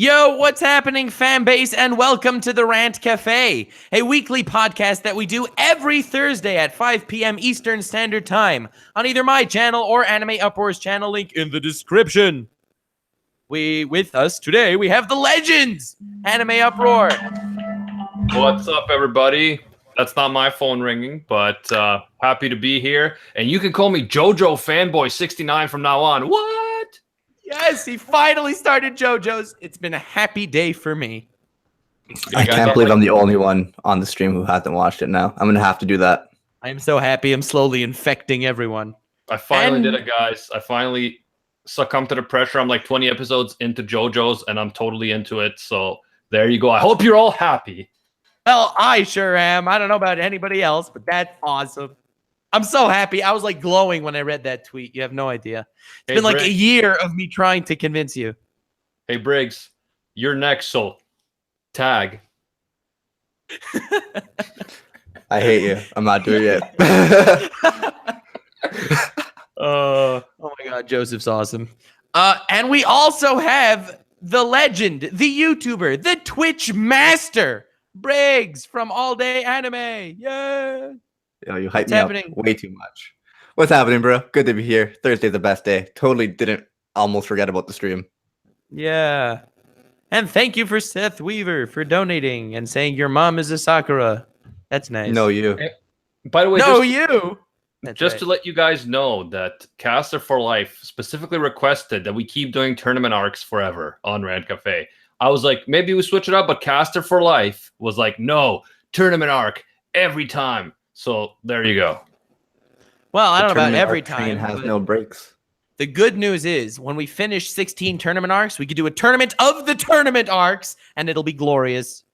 Yo, what's happening, fan base, and welcome to the Rant Cafe, a weekly podcast that we do every Thursday at 5 p.m. Eastern Standard Time on either my channel or Anime Uproar's channel, link in the description. With us today, we have the legends, Anime Uproar. What's up, everybody? That's not my phone ringing, but happy to be here. And you can call me JoJo Fanboy 69 from now on. What? Yes, he finally started JoJo's. It's been a happy day for me. I can't believe I'm the only one on the stream who hasn't watched it now. I'm going to have to do that. I am so happy. I'm slowly infecting everyone. I finally did it, guys. I finally succumbed to the pressure. I'm like 20 episodes into JoJo's, and I'm totally into it. So there you go. I hope you're all happy. Well, I sure am. I don't know about anybody else, but that's awesome. I'm so happy. I was like glowing when I read that tweet. You have no idea. It's been like Briggs. a year of me trying to convince you. Hey, Briggs, you're next, so tag. I hate you. I'm not doing it. Oh my God, Joseph's awesome. And we also have the legend, the YouTuber, the Twitch master, Briggs from All Day Anime. Yeah. Yo, you hyped me up way too much. What's happening, bro? Good to be here. Thursday's the best day. Totally didn't almost forget about the stream. Yeah. And thank you for Seth Weaver for donating and saying your mom is a Sakura. That's nice. No, you. By the way, Just to let you guys know that Caster for Life specifically requested that we keep doing tournament arcs forever on Rant Cafe. I was like, maybe we switch it up, but Caster for Life was like, no, tournament arc every time. So there you go. Well, I don't know about every time. It has no breaks. The good news is when we finish 16 tournament arcs, we could do a tournament of the tournament arcs, and it'll be glorious.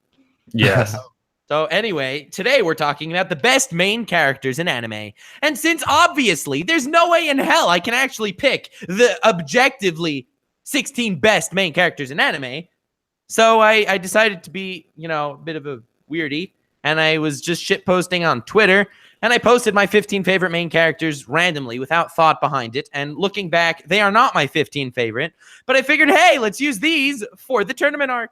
Yes. So anyway, today we're talking about the best main characters in anime. And since obviously there's no way in hell I can actually pick the objectively 16 best main characters in anime, so I decided to be, a bit of a weirdie. And I was just shitposting on Twitter, and I posted my 15 favorite main characters randomly without thought behind it. And looking back, they are not my 15 favorite, but I figured, hey, let's use these for the tournament arc.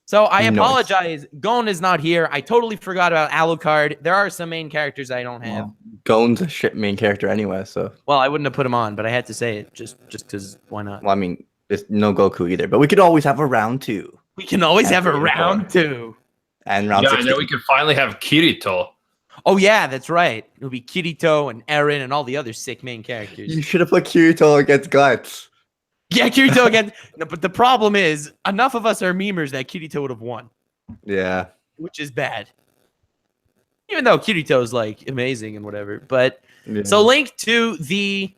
So I apologize. Gon is not here. I totally forgot about Alucard. There are some main characters I don't have. Well, Gon's a shit main character anyway, so. Well, I wouldn't have put him on, but I had to say it just because why not? Well, I mean, there's no Goku either, but we could always have a round 2. We can always have a round 2. And round 16. And then we can finally have Kirito. Oh, yeah, that's right. It'll be Kirito and Eren and all the other sick main characters. You should have put Kirito against Guts. Yeah, Kirito again. No, but the problem is, enough of us are memers that Kirito would have won. Yeah. Which is bad. Even though Kirito is, amazing and whatever. But, Yeah. So link to the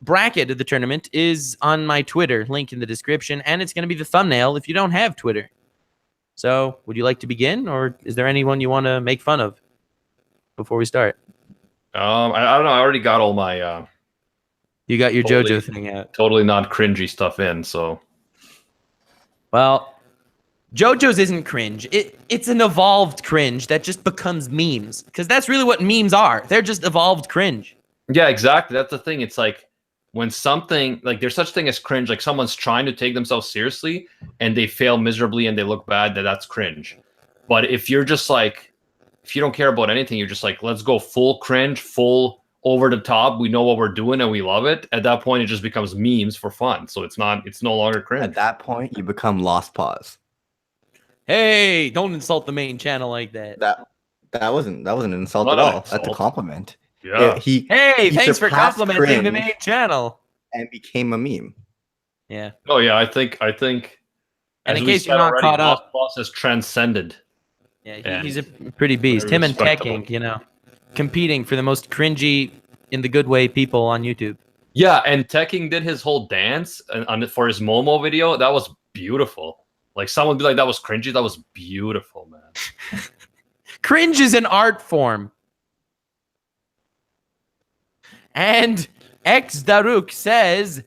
bracket of the tournament is on my Twitter. Link in the description. And it's going to be the thumbnail if you don't have Twitter. So, would you like to begin, or is there anyone you want to make fun of before we start? I don't know. I already got all my You got your JoJo thing out. totally not cringy stuff in. So, well, JoJo's isn't cringe. It's an evolved cringe that just becomes memes, because that's really what memes are. They're just evolved cringe. yeah, exactly. That's the thing. It's like when something there's such thing as cringe, like someone's trying to take themselves seriously and they fail miserably and they look bad, that's cringe. But if you're just if you don't care about anything, you're just let's go full cringe, full over the top. We know what we're doing and we love it. At that point, it just becomes memes for fun. So it's no longer cringe. At that point, you become Lost Pause. Hey, don't insult the main channel like that. That wasn't an insult Not at an all. insult. That's a compliment. Yeah. He Thanks for surpassed complimenting the cringe main channel. and became a meme. Yeah. Oh yeah, I think. And as in we case said you're not already, caught up, Lost Boss has transcended. yeah, he's a pretty beast. Very Him and respectable. Tekking, competing for the most cringy, in the good way, people on YouTube. Yeah, and Tekking did his whole dance for his Momo video. That was beautiful. Someone would be like, that was cringy. That was beautiful, man. Cringe is an art form. And X Daruk says,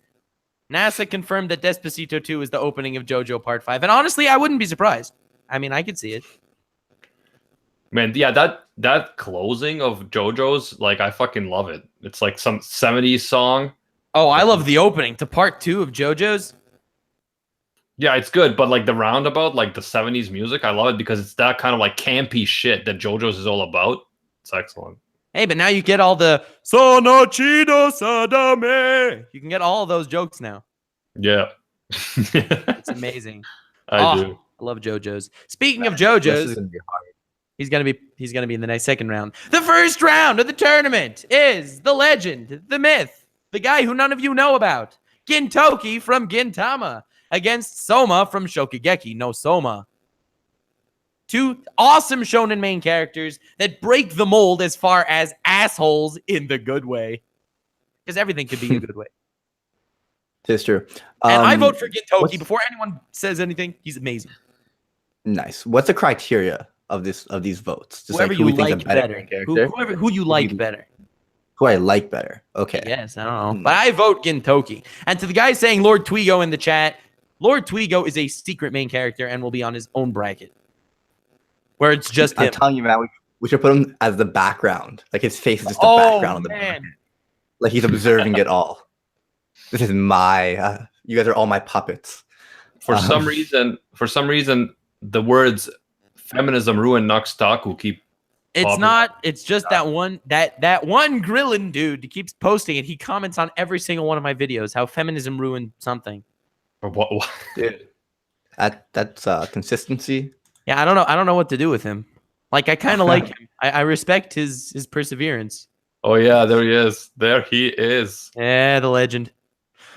NASA confirmed that Despacito 2 is the opening of JoJo Part 5. And honestly, I wouldn't be surprised. I mean, I could see it. Man, yeah, that closing of JoJo's, I fucking love it. It's like some 70s song. Oh, I love the opening to Part 2 of JoJo's. Yeah, it's good, but like the roundabout, like the 70s music, I love it because it's that kind of like campy shit that JoJo's is all about. It's excellent. Hey, but now you get all the Sonochido Sadame. You can get all of those jokes now. Yeah. It's amazing. I do. I love JoJo's. Speaking of JoJo's, This is gonna be hard. he's gonna be in the next second round. The first round of the tournament is the legend, the myth, the guy who none of you know about, Gintoki from Gintama against Soma from Shokugeki no Soma. Two awesome shonen main characters that break the mold as far as assholes in the good way. Because everything could be a good way. It's true. And I vote for Gintoki before anyone says anything. He's amazing. Nice. What's the criteria of these votes? Just Whoever like who you we think's like a better better. main character? Who you like better. Who I like better. Okay. Yes, I don't know. But I vote Gintoki. And to the guy saying Lord Twigo in the chat, Lord Twigo is a secret main character and will be on his own bracket. Where it's just him. I'm telling you, man, we should put him as the background. Like his face is just the background of the bracket. Like he's observing it all. This is my you guys are all my puppets. For some reason, the words feminism ruin Nux Taku keep It's not. It's just that one Grillin dude keeps posting it. He comments on every single one of my videos how feminism ruined something. What? Dude, that's consistency. Yeah, I don't know what to do with him. Like I kind of like him. I respect his perseverance. Oh yeah, there he is. There he is. Yeah, the legend.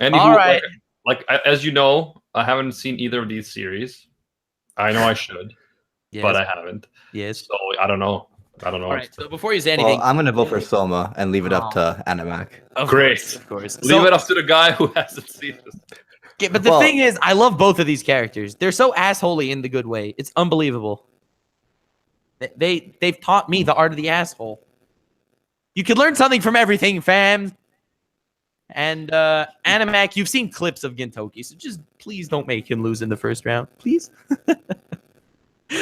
And all right. Like as you know, I haven't seen either of these series. I know I should, Yes. but I haven't. Yes. So I don't know. All right. So before you say anything, Well, I'm gonna vote for Soma and leave it up to Animac. Great. Of course. Leave it up to the guy who hasn't seen this. Okay, but the thing is, I love both of these characters. They're so assholey in the good way. It's unbelievable. They've taught me the art of the asshole. You can learn something from everything, fam. And Animac, you've seen clips of Gintoki, so just please don't make him lose in the first round, please.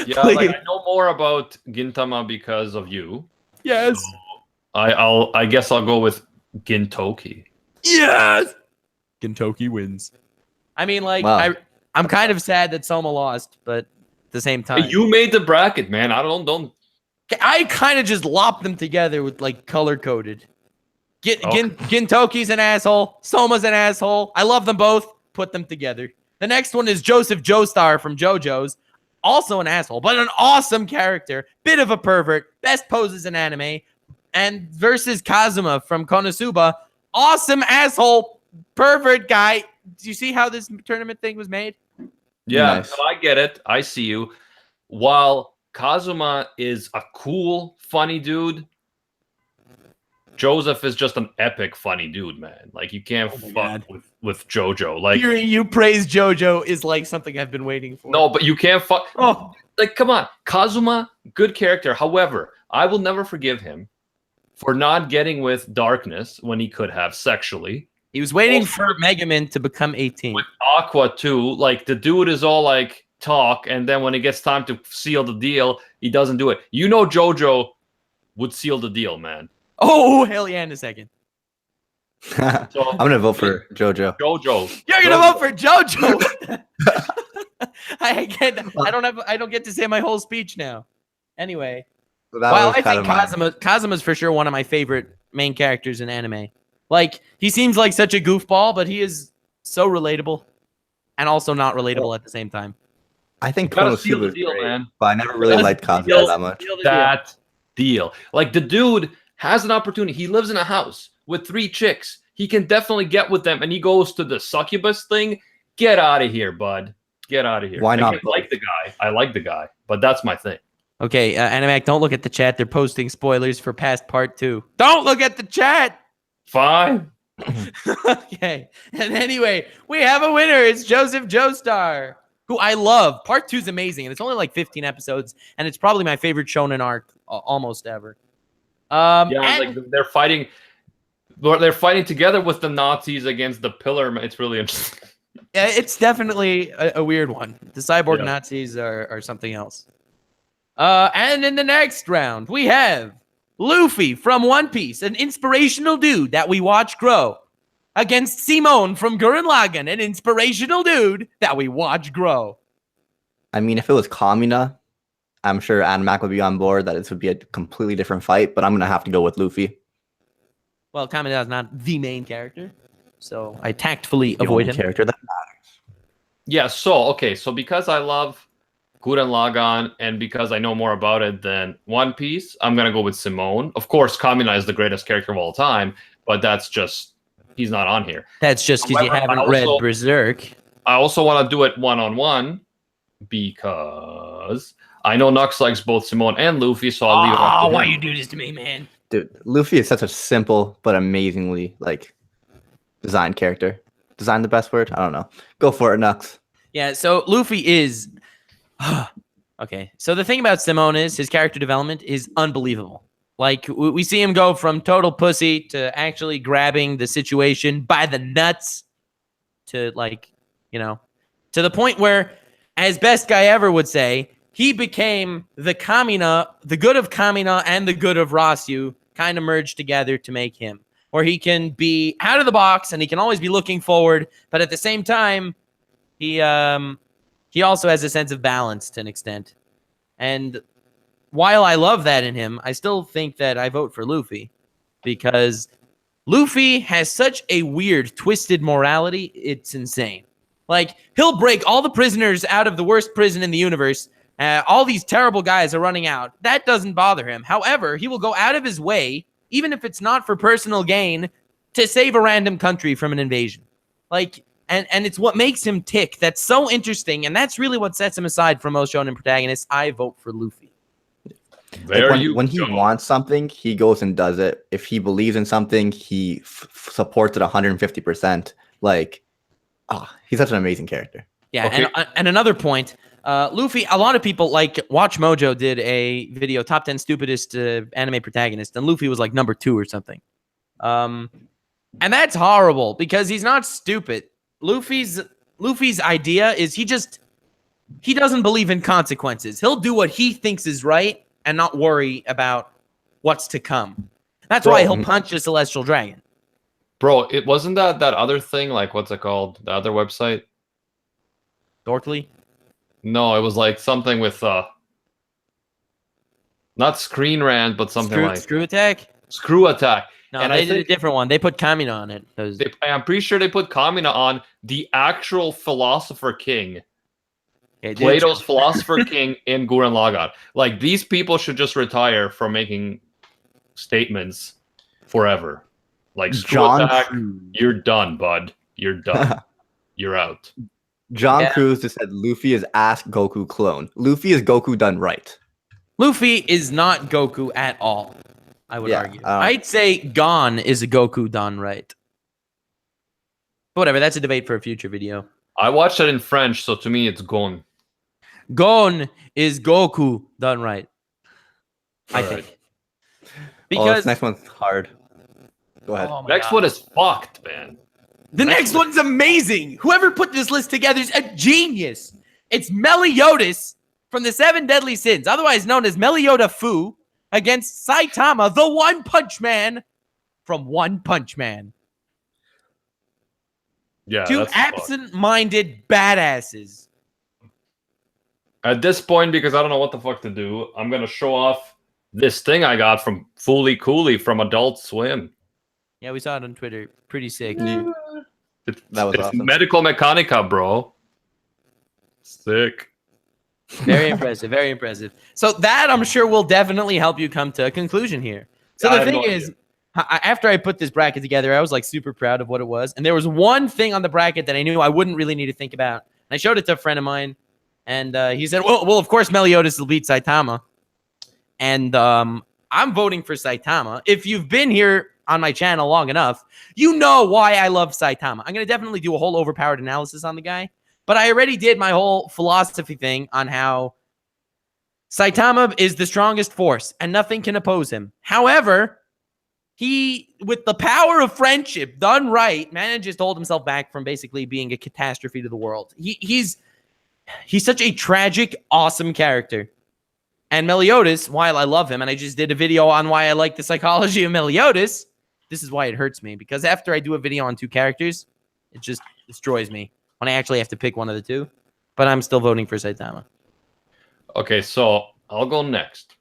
Yeah, like I know more about Gintama because of you. Yes. So I guess I'll go with Gintoki. Yes. Gintoki wins. I mean, like, wow. I'm kind of sad that Soma lost, but at the same time, you made the bracket, man. I don't. I kind of just lopped them together with like color coded. Gintoki's an asshole. Soma's an asshole. I love them both. Put them together. The next one is Joseph Joestar from JoJo's. Also an asshole, but an awesome character. Bit of a pervert. Best poses in anime. And versus Kazuma from Konosuba. Awesome asshole pervert guy. Do you see how this tournament thing was made? Yeah, nice. I get it. I see you. While Kazuma is a cool, funny dude, Joseph is just an epic, funny dude, man. Like, you can't fuck with JoJo. Like, hearing you praise JoJo is like something I've been waiting for. No, but you can't fuck. Oh, like, come on. Kazuma, good character. However, I will never forgive him for not getting with Darkness when he could have sexually. He was waiting for Megaman to become 18. With Aqua, too. Like, the dude is all, like, talk, and then when it gets time to seal the deal, he doesn't do it. You know JoJo would seal the deal, man. Oh, hell yeah, in a second. So, I'm going to vote for JoJo. JoJo. You're going to vote for JoJo? I don't get to say my whole speech now. Anyway. So I think Kazuma's for sure one of my favorite main characters in anime. Like, he seems like such a goofball, but he is so relatable and also not relatable at the same time. I think Konosuba was great, man. But I never really liked Kazuma that much. That deal. Like, the dude has an opportunity. He lives in a house with 3 chicks. He can definitely get with them, and he goes to the succubus thing. Get out of here, bud. Get out of here. Why not? I like the guy. I like the guy, but that's my thing. Okay, Animac, don't look at the chat. They're posting spoilers for past part 2. Don't look at the chat! Fine. Okay. And anyway, we have a winner. It's Joseph Joestar, who I love. Part 2 is amazing, and it's only like 15 episodes, and it's probably my favorite shonen arc almost ever. Like they're fighting together with the Nazis against the Pillar. It's really interesting. Yeah, it's definitely a weird one. The cyborg Nazis are something else. And in the next round, we have Luffy from One Piece, an inspirational dude that we watch grow, against Simone from Gurren Lagann, an inspirational dude that we watch grow. I mean, if it was Kamina, I'm sure Animac would be on board that this would be a completely different fight, but I'm going to have to go with Luffy. Well, Kamina is not the main character, so I tactfully The avoid only him. character that matters. Yeah, so because I love Gurren Lagann and because I know more about it than One Piece, I'm going to go with Simone. Of course, Kamina is the greatest character of all time, but that's just, he's not on here. That's just because you However, haven't read Berserk. I also want to do it one-on-one because I know Nux likes both Simone and Luffy, so I'll leave it up to why him. you do this to me, man? Dude, Luffy is such a simple but amazingly designed character. Designed the best word? I don't know. Go for it, Nux. Yeah, so Luffy is... okay, so the thing about Simone is his character development is unbelievable. Like, we see him go from total pussy to actually grabbing the situation by the nuts to, to the point where, as Best Guy Ever would say, he became the Kamina, the good of Kamina and the good of Rasu kind of merged together to make him. Or he can be out of the box and he can always be looking forward, but at the same time, he also has a sense of balance to an extent. And while I love that in him, I still think that I vote for Luffy because Luffy has such a weird, twisted morality. It's insane. Like, he'll break all the prisoners out of the worst prison in the universe. All these terrible guys are running out. That doesn't bother him. However, he will go out of his way, even if it's not for personal gain, to save a random country from an invasion. Like, and it's what makes him tick. That's so interesting, and that's really what sets him aside from most shonen protagonists. I vote for Luffy. When he wants something, he goes and does it. If he believes in something, he supports it 150%. He's such an amazing character. Yeah, Okay. and another point, Luffy, a lot of people, like Watch Mojo did a video, top 10 stupidest anime protagonists, and Luffy was like number 2 or something. And that's horrible because he's not stupid. Luffy's idea is he doesn't believe in consequences. He'll do what he thinks is right and not worry about what's to come. That's why he'll punch a celestial dragon. Bro, it wasn't that other thing, like, what's it called? The other website? Dorkly? No, it was like something with not Screen Rant, but something Screw Attack? Screw Attack. No, And they I did a think different one. They put Kamina on it. I'm pretty sure they put Kamina on the actual Philosopher King. Okay, dude, Plato's Philosopher King in Gurren Lagann. Like, these people should just retire from making statements forever. Like, Screw Attack, you're done, bud. You're done. You're out. John Cruz just said Luffy is Ask Goku clone. Luffy is Goku done right. Luffy is not Goku at all, I would argue. I'd say Gon is a Goku done right. But whatever, that's a debate for a future video. I watched it in French, so to me it's Gon. Gon is Goku done right. I think. Because this next one's hard. Go ahead. Oh my Next God. one is fucked, man. The next one's amazing. Whoever put this list together is a genius. It's Meliodas from the 7 Deadly Sins, otherwise known as Melioda Fu, against Saitama, the One Punch Man from One Punch Man. Yeah, Two that's fucked. absent-minded badasses. At this point, because I don't know what the fuck to do, I'm gonna show off this thing I got from Fooly Cooley from Adult Swim. Yeah, we saw it on Twitter. Pretty sick. That was It's awesome. Medical Mechanica, bro. Sick. Very impressive. Very impressive. So that, I'm sure, will definitely help you come to a conclusion here. So I the have thing no is, after I put this bracket together, I was like super proud of what it was. And there was one thing on the bracket that I knew I wouldn't really need to think about. And I showed it to a friend of mine. And he said, well, of course, Meliodas will beat Saitama. And I'm voting for Saitama. If you've been here on my channel long enough, you know why I love Saitama. I'm going to definitely do a whole overpowered analysis on the guy. But I already did my whole philosophy thing on how Saitama is the strongest force and nothing can oppose him. However, he, with the power of friendship done right, manages to hold himself back from basically being a catastrophe to the world. He's such a tragic, awesome character. And Meliodas, while I love him, and I just did a video on why I like the psychology of Meliodas, this is why it hurts me, because after I do a video on 2 characters, it just destroys me when I actually have to pick one of the 2. But I'm still voting for Saitama. Okay, so I'll go next.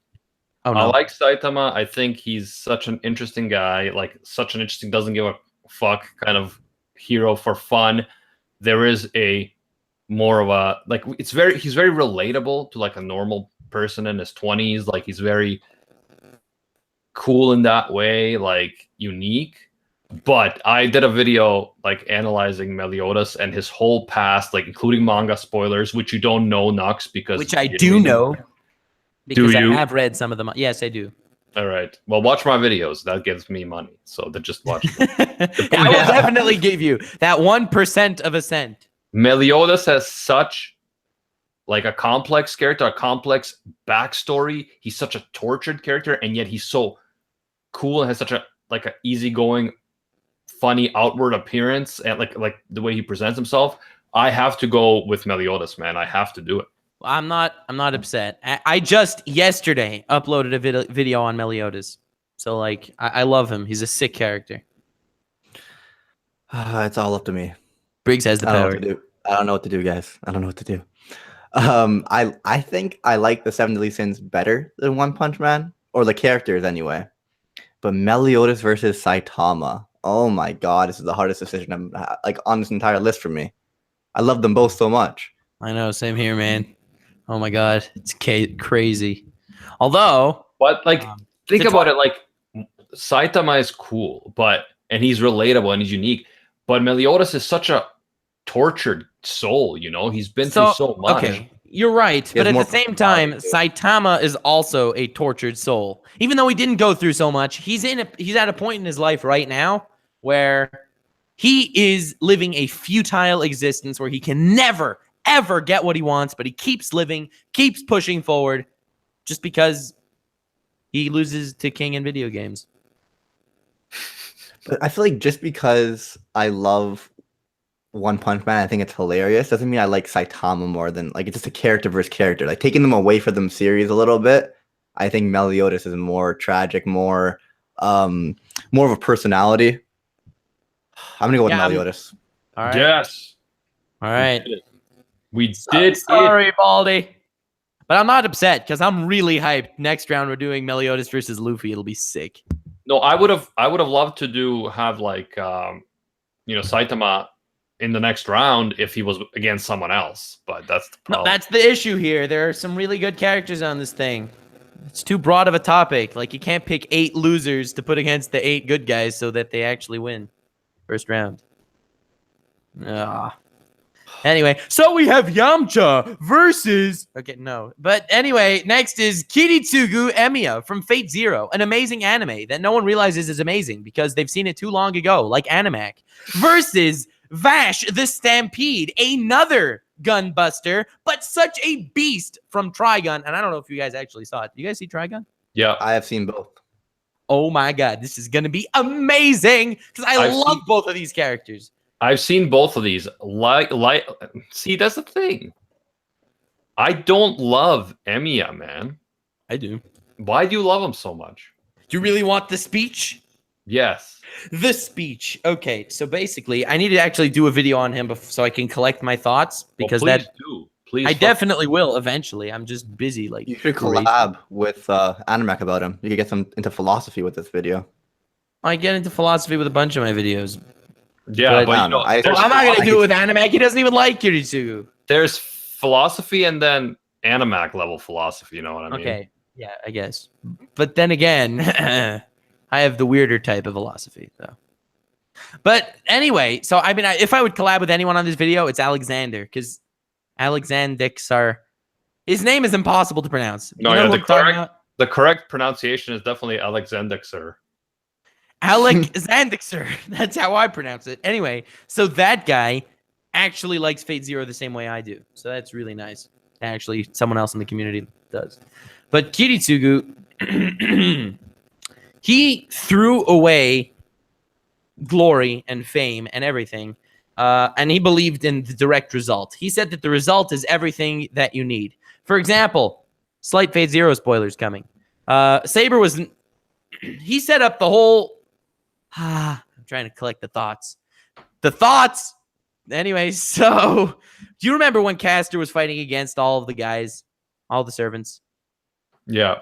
Oh no. I like Saitama. I think he's such an interesting guy, like such an interesting, doesn't give a fuck kind of hero for fun. There is a more of a like he's very relatable to like a normal person in his 20s. Like he's very cool in that way, like unique. But I did a video like analyzing Meliodas and his whole past, like including manga spoilers, which you don't know, Nux, because which I do know. Because I have read some of them. Yes, I do. All right. Well, watch my videos. That gives me money. So just watch them. I will definitely give you that 1% of a cent. Meliodas has such like a complex character, a complex backstory. He's such a tortured character, and yet he's so cool and has such a like an easygoing, funny outward appearance, and like the way he presents himself. I have to go with Meliodas, man. I have to do it. I'm not upset. I just yesterday uploaded a video on Meliodas. So like I love him. He's a sick character. It's all up to me. Briggs has the power. I don't know what to do, guys. I don't know what to do. I think I like the 7 Deadly Sins better than One Punch Man, or the characters anyway. But Meliodas versus Saitama. Oh my god, this is the hardest decision like on this entire list for me. I love them both so much. I know, same here, man. Oh my god, it's crazy. Although, but like think about it, like Saitama is cool, and he's relatable and he's unique. But Meliodas is such a tortured soul, you know. He's been through so much. Okay, you're right, but at the same time, Saitama is also a tortured soul. Even though he didn't go through so much, he's at a point in his life right now where he is living a futile existence where he can never ever get what he wants, but he keeps living, keeps pushing forward, just because he loses to King in video games. But I feel like just because I love One Punch Man, I think it's hilarious, doesn't mean I like Saitama more than like it's just a character versus character. Like taking them away from them series a little bit, I think Meliodas is more tragic, more of a personality. I'm gonna go with Meliodas. All right. Yes. All right. We did. Sorry, Baldy. But I'm not upset because I'm really hyped. Next round, we're doing Meliodas versus Luffy. It'll be sick. No, I would have loved to have like Saitama in the next round if he was against someone else. But that's the problem. No, that's the issue here. There are some really good characters on this thing. It's too broad of a topic. Like you can't pick 8 losers to put against the 8 good guys so that they actually win first round. Anyway, so we have Yamcha versus... Okay, no. But anyway, next is Kiritsugu Emiya from Fate Zero, an amazing anime that no one realizes is amazing because they've seen it too long ago, like Animac, versus Vash the Stampede, another gunbuster, but such a beast from Trigun. And I don't know if you guys actually saw it. You guys see Trigun? Yeah. I have seen both. Oh my god, this is going to be amazing because I love both of these characters. I've seen both of these. See, that's the thing. I don't love Emiya, man. I do. Why do you love him so much? Do you really want the speech? Yes. The speech. Okay, so basically, I need to actually do a video on him so I can collect my thoughts because Please. I definitely will eventually. I'm just busy. Like you should collab with Animac about him. You could get them into philosophy with this video. I get into philosophy with a bunch of my videos. Yeah, but I'm not going to do it with Animac. He doesn't even like Kiritsugu. There's philosophy and then Animac level philosophy. You know what I mean? Okay. Yeah, I guess. But then again, I have the weirder type of philosophy, though. But anyway, so I mean, if I would collab with anyone on this video, it's Alexander, because Alexandixar, his name is impossible to pronounce. No, you know the correct pronunciation is definitely Alexandixar. Alexandixar. That's how I pronounce it. Anyway, so that guy actually likes Fate Zero the same way I do. So that's really nice. Actually, someone else in the community does. But Kiritsugu, he threw away glory and fame and everything, and he believed in the direct result. He said that the result is everything that you need. For example, slight Fate Zero spoilers coming. Saber was... He set up the whole I'm trying to collect the thoughts. The thoughts. Anyway, so do you remember when Castor was fighting against all of the guys, all the servants? Yeah.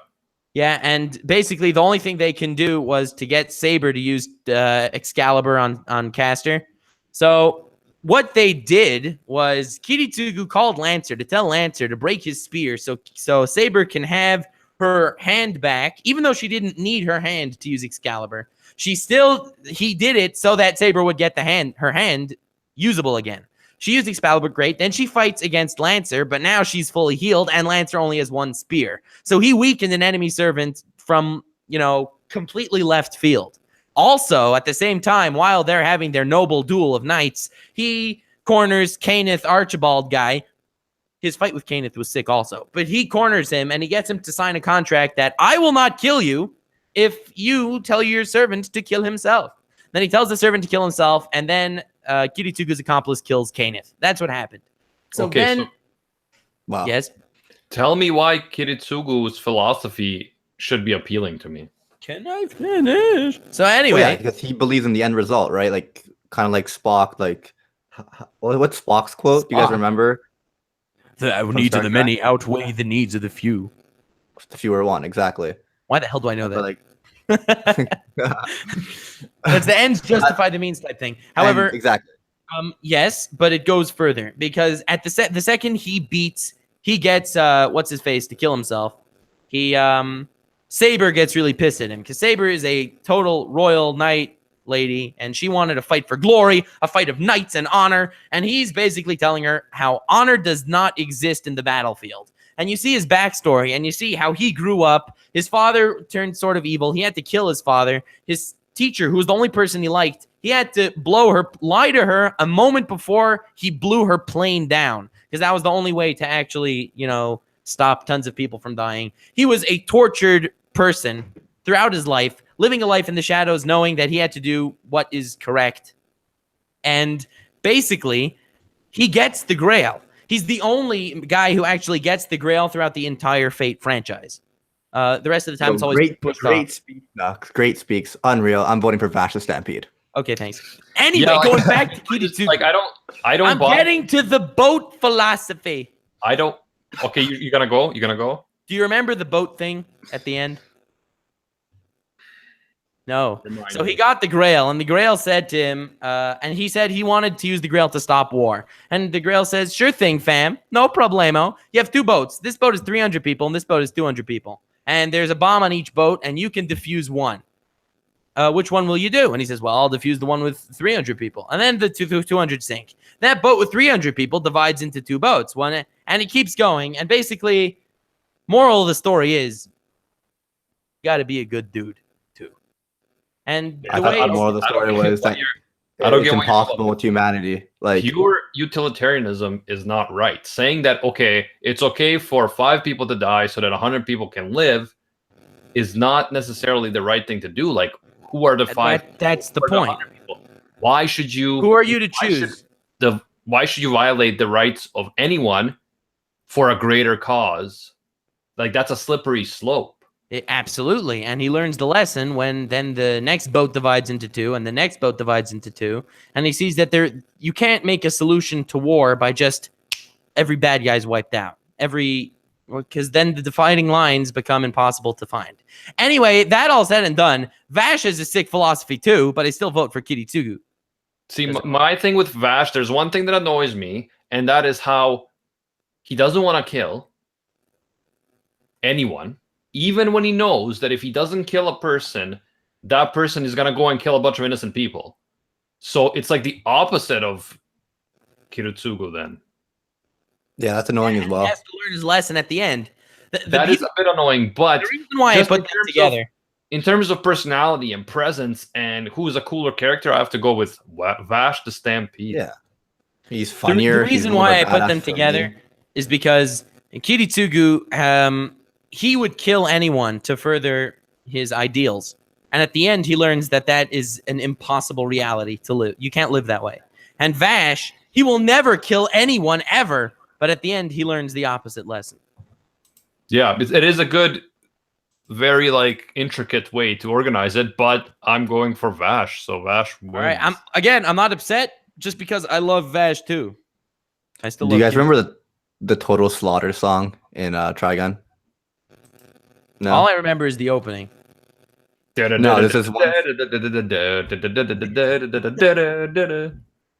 Yeah, and basically the only thing they can do was to get Saber to use Excalibur on Castor. So what they did was Kiritsugu called Lancer to tell Lancer to break his spear so Saber can have her hand back, even though she didn't need her hand to use Excalibur. He did it so that Saber would get her hand usable again. She used Excalibur, great. Then she fights against Lancer, but now she's fully healed, and Lancer only has one spear. So he weakened an enemy servant from, completely left field. Also, at the same time, while they're having their noble duel of knights, he corners Kenneth Archibald guy. His fight with Kenneth was sick also. But he corners him, and he gets him to sign a contract that I will not kill you if you tell your servant to kill himself. Then he tells the servant to kill himself, and then Kiritsugu's accomplice kills Kenneth. That's what happened. Wow. Yes? Tell me why Kiritsugu's philosophy should be appealing to me. Can I finish? So anyway. Because he believes in the end result, right? Like, kind of like Spock, what's Spock's quote? Do you guys remember? The needs of the many outweigh the needs of the few. The fewer one, exactly. Why the hell do I know that? But It's the ends justify the means type thing. However, exactly. Yes, but it goes further because at the second he gets what's his face to kill himself. Saber gets really pissed at him because Saber is a total royal knight lady, and she wanted to fight for glory, a fight of knights and honor, and he's basically telling her how honor does not exist in the battlefield. And you see his backstory, and you see how he grew up. His father turned sort of evil. He had to kill his father. His teacher, who was the only person he liked, he had to lie to her a moment before he blew her plane down, because that was the only way to actually, stop tons of people from dying. He was a tortured person throughout his life, living a life in the shadows, knowing that he had to do what is correct. And basically, he gets the Grail. He's the only guy who actually gets the Grail throughout the entire Fate franchise. The rest of the time, it's always great speaks. Unreal. I'm voting for Vash the Stampede. Okay, thanks. Anyway, going back to Kiritsugu. I'm getting to the boat philosophy. Okay, you're gonna go? You're gonna go? Do you remember the boat thing at the end? No. So he got the Grail, and the Grail said to him, and he said he wanted to use the Grail to stop war. And the Grail says, sure thing, fam. No problemo. You have two boats. This boat is 300 people, and this boat is 200 people. And there's a bomb on each boat, and you can defuse one. Which one will you do? And he says, well, I'll defuse the one with 300 people. And then the 200 sink. That boat with 300 people divides into two boats. And it keeps going. And basically, moral of the story is, you got to be a good dude. And I thought the moral of the story was that it's impossible with humanity. Like, pure utilitarianism is not right. Saying that, okay, it's okay for 5 people to die so that 100 people can live is not necessarily the right thing to do. Like, who are the 5? That's the point. Why should you? Who are you to choose? Why should you violate the rights of anyone for a greater cause? Like, that's a slippery slope. Absolutely. And he learns the lesson when then the next boat divides into two and the next boat divides into two. And he sees that you can't make a solution to war by just every bad guy's wiped out. Because then the dividing lines become impossible to find. Anyway, that all said and done, Vash has a sick philosophy too, but I still vote for Kiritsugu. See, my thing with Vash, there's one thing that annoys me, and that is how he doesn't want to kill anyone. Even when he knows that if he doesn't kill a person, that person is going to go and kill a bunch of innocent people. So it's like the opposite of Kiritsugu then. Yeah, that's annoying as well. He has to learn his lesson at the end. That is a bit annoying, but the reason why I put them together. In terms of personality and presence and who is a cooler character, I have to go with Vash the Stampede. Yeah. He's funnier. The reason why I put them together is because Kiritsugu... he would kill anyone to further his ideals. And at the end, he learns that is an impossible reality to live. You can't live that way. And Vash, he will never kill anyone ever. But at the end, he learns the opposite lesson. Yeah, it is a good very like intricate way to organize it, but I'm going for Vash, so Vash wins. All right, I'm not upset just because I love Vash too. I still. Do you guys remember the Total Slaughter song in Trigun? No. All I remember is the opening. No, this is one.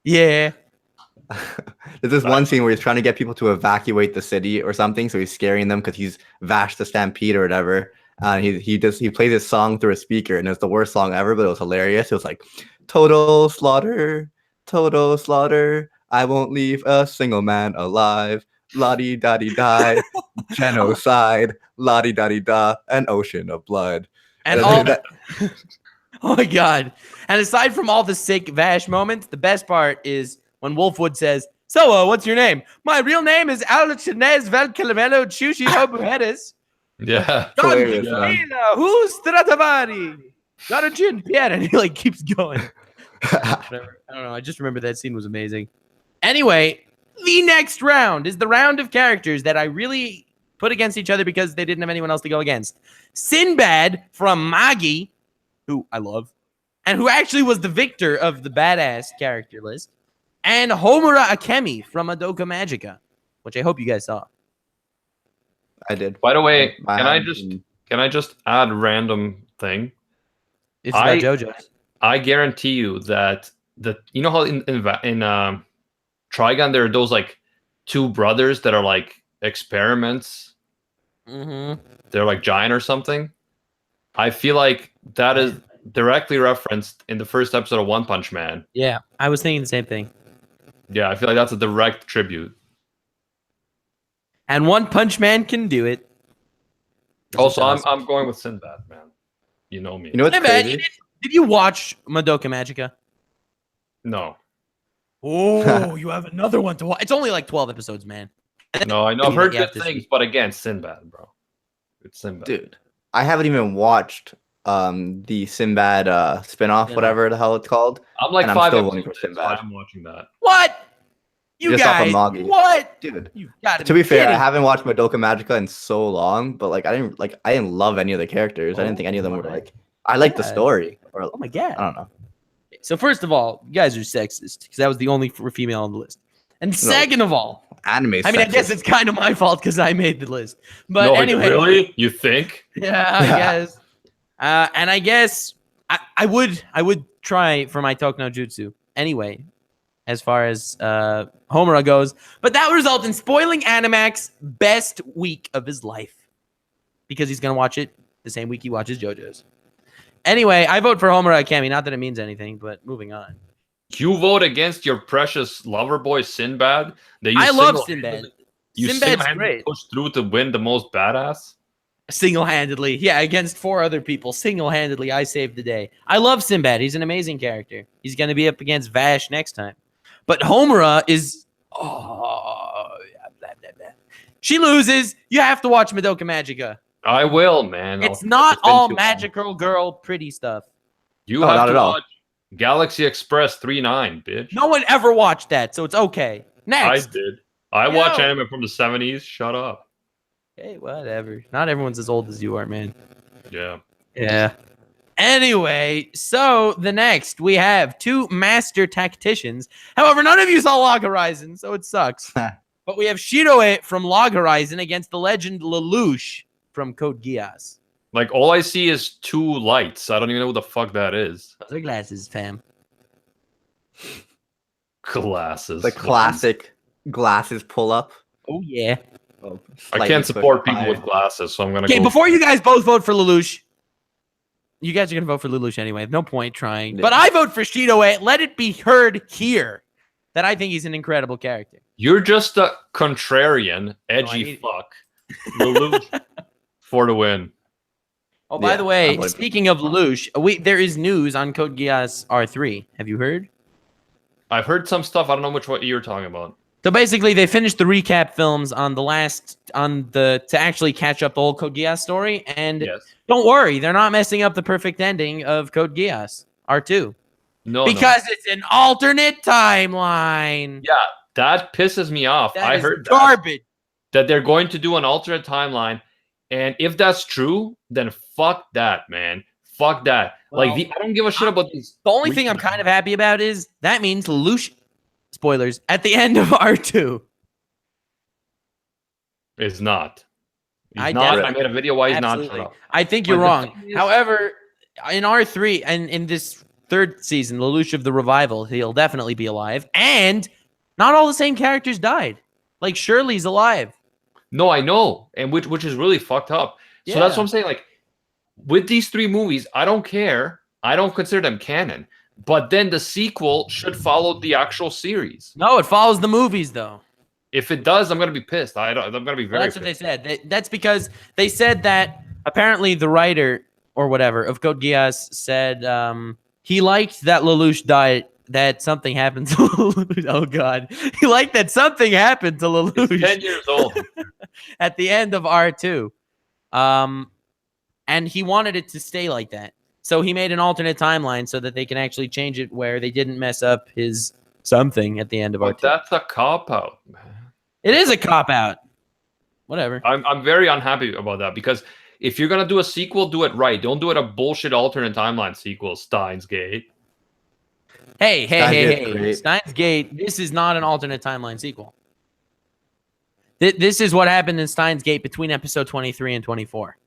Yeah. There's this one scene where he's trying to get people to evacuate the city or something, so he's scaring them because he's Vash the Stampede or whatever. He plays his song through a speaker, and it's the worst song ever, but it was hilarious. It was like, total slaughter, I won't leave a single man alive. La-di da di die, genocide, la-di da di da, an ocean of blood. And all that. Oh my god! And aside from all the sick Vash moments, the best part is when Wolfwood says, "So, what's your name? My real name is Alchinez Valcalamelo Chushi Obuhedes. Yeah. Who's Stratavari? Garajin Pierre," and he like keeps going. Whatever. I don't know. I just remember that scene was amazing. Anyway, the next round is the round of characters that I really put against each other because they didn't have anyone else to go against. Sinbad from Magi, who I love, and who actually was the victor of the badass character list, and Homura Akemi from Madoka Magica, which I hope you guys saw. I did. By the way, can I just add a random thing? It's about JoJo's. I guarantee you that you know how in Trigun there are those like two brothers that are like experiments. Mm-hmm. They're like giant or something. I feel like that is directly referenced in the first episode of One Punch Man. Yeah, I was thinking the same thing. Yeah, I feel like that's a direct tribute. And One Punch Man can do it. Also, I'm going with Sinbad, man. You know me. You know what's crazy? Did you watch Madoka Magica? No. Oh, you have another one to watch. It's only like 12 episodes, man. No, I know. I've heard good things, but again, Sinbad, bro. It's Sinbad. Dude, I haven't even watched the Sinbad spinoff, whatever the hell it's called. I'm like and 5 I'm still episodes waiting for Sinbad. I'm watching that. What? You Just off of guys? Magi. What? Dude. You gotta To be fair, I kidding. haven't watched Madoka Magica in so long, but like I didn't love any of the characters. I didn't think any of them were like. I like the story. Or Oh my god. I don't know. So first of all, you guys are sexist because that was the only female on the list. And second of all, Anime. I mean, I guess it's kind of my fault because I made the list. But No, anyway, really? You think? yeah, I guess. And I guess I would try for my Toku no Jutsu anyway, as far as Homura goes. But that would result in spoiling Animax's best week of his life because he's gonna watch it the same week he watches JoJo's. Anyway, I vote for Homura Akemi. Not that it means anything, but moving on. You vote against your precious lover boy Sinbad? That you I love Sinbad. You Sinbad's single-handedly great. push through to win the most badass? Single-handedly. Yeah, against 4 other people. Single-handedly, I saved the day. I love Sinbad. He's an amazing character. He's going to be up against Vash next time. But Homura is... She loses. You have to watch Madoka Magica. I will, man. It's not all magical girl pretty stuff. You No, have not to at all. watch Galaxy Express 3.9, bitch. No one ever watched that, so it's okay. Next. I did. I watch anime from the 70s. Shut up. Hey, whatever. Not everyone's as old as you are, man. Yeah. Yeah. Anyway, so the next we have 2 master tacticians. However, none of you saw Log Horizon, so it sucks. But we have Shiroe from Log Horizon against the legend Lelouch from Code Geass. Like, all I see is 2 lights. I don't even know what the fuck that is. Those are glasses, fam. Glasses. The classic glasses pull up. Oh, yeah. Oh, I can't support people with glasses, so I'm gonna Okay, go. before you guys both vote for Lelouch, you guys are going to vote for Lelouch anyway. No point trying. Yeah. But I vote for Shiroe. Let it be heard here that I think he's an incredible character. You're just a contrarian, edgy fuck. Lelouch for the win. Oh, by Yeah, the way, I'm like- speaking of Lelouch, there is news on Code Geass R3. Have you heard? I've heard some stuff. I don't know what you're talking about. So basically, they finished the recap films to actually catch up the whole Code Geass story. And Yes. don't worry, they're not messing up the perfect ending of Code Geass R2 No. because it's an alternate timeline. Yeah, that pisses me off. That I is heard garbage. that they're going to do an alternate timeline, And if that's true, then fuck that, man. Fuck that. Well, I don't give a shit about these. The only thing I'm kind of happy about is that means Lelouch, spoilers, at the end of R2. Is not. He's I not. definitely- I made a video why he's Absolutely. not. I think you're But the wrong. thing is- However, in R3 and in this third season, Lelouch of the Revival, he'll definitely be alive. And not all the same characters died. Like Shirley's alive. No, I know, and which is really fucked up. So that's what I'm saying. Like with these 3 movies, I don't care. I don't consider them canon. But then the sequel should follow the actual series. No, it follows the movies though. If it does, I'm gonna be pissed. I'm gonna be very. Well, that's what they pissed. said. That's because they said that apparently the writer or whatever of Code Geass said he liked that Lelouch died. That something happened to Lelouch. Oh God, he liked that something happened to Lelouch. He's 10 years old. At the end of R2. And he wanted it to stay like that. So he made an alternate timeline so that they can actually change it where they didn't mess up his something at the end of But R2. that's a cop out, man. It is a cop out. Whatever. I'm very unhappy about that because if you're gonna do a sequel, do it right. Don't do it a bullshit alternate timeline sequel, Steins Gate. Hey. Great. Steins Gate, this is not an alternate timeline sequel. This is what happened in Steins Gate between episode 23 and 24.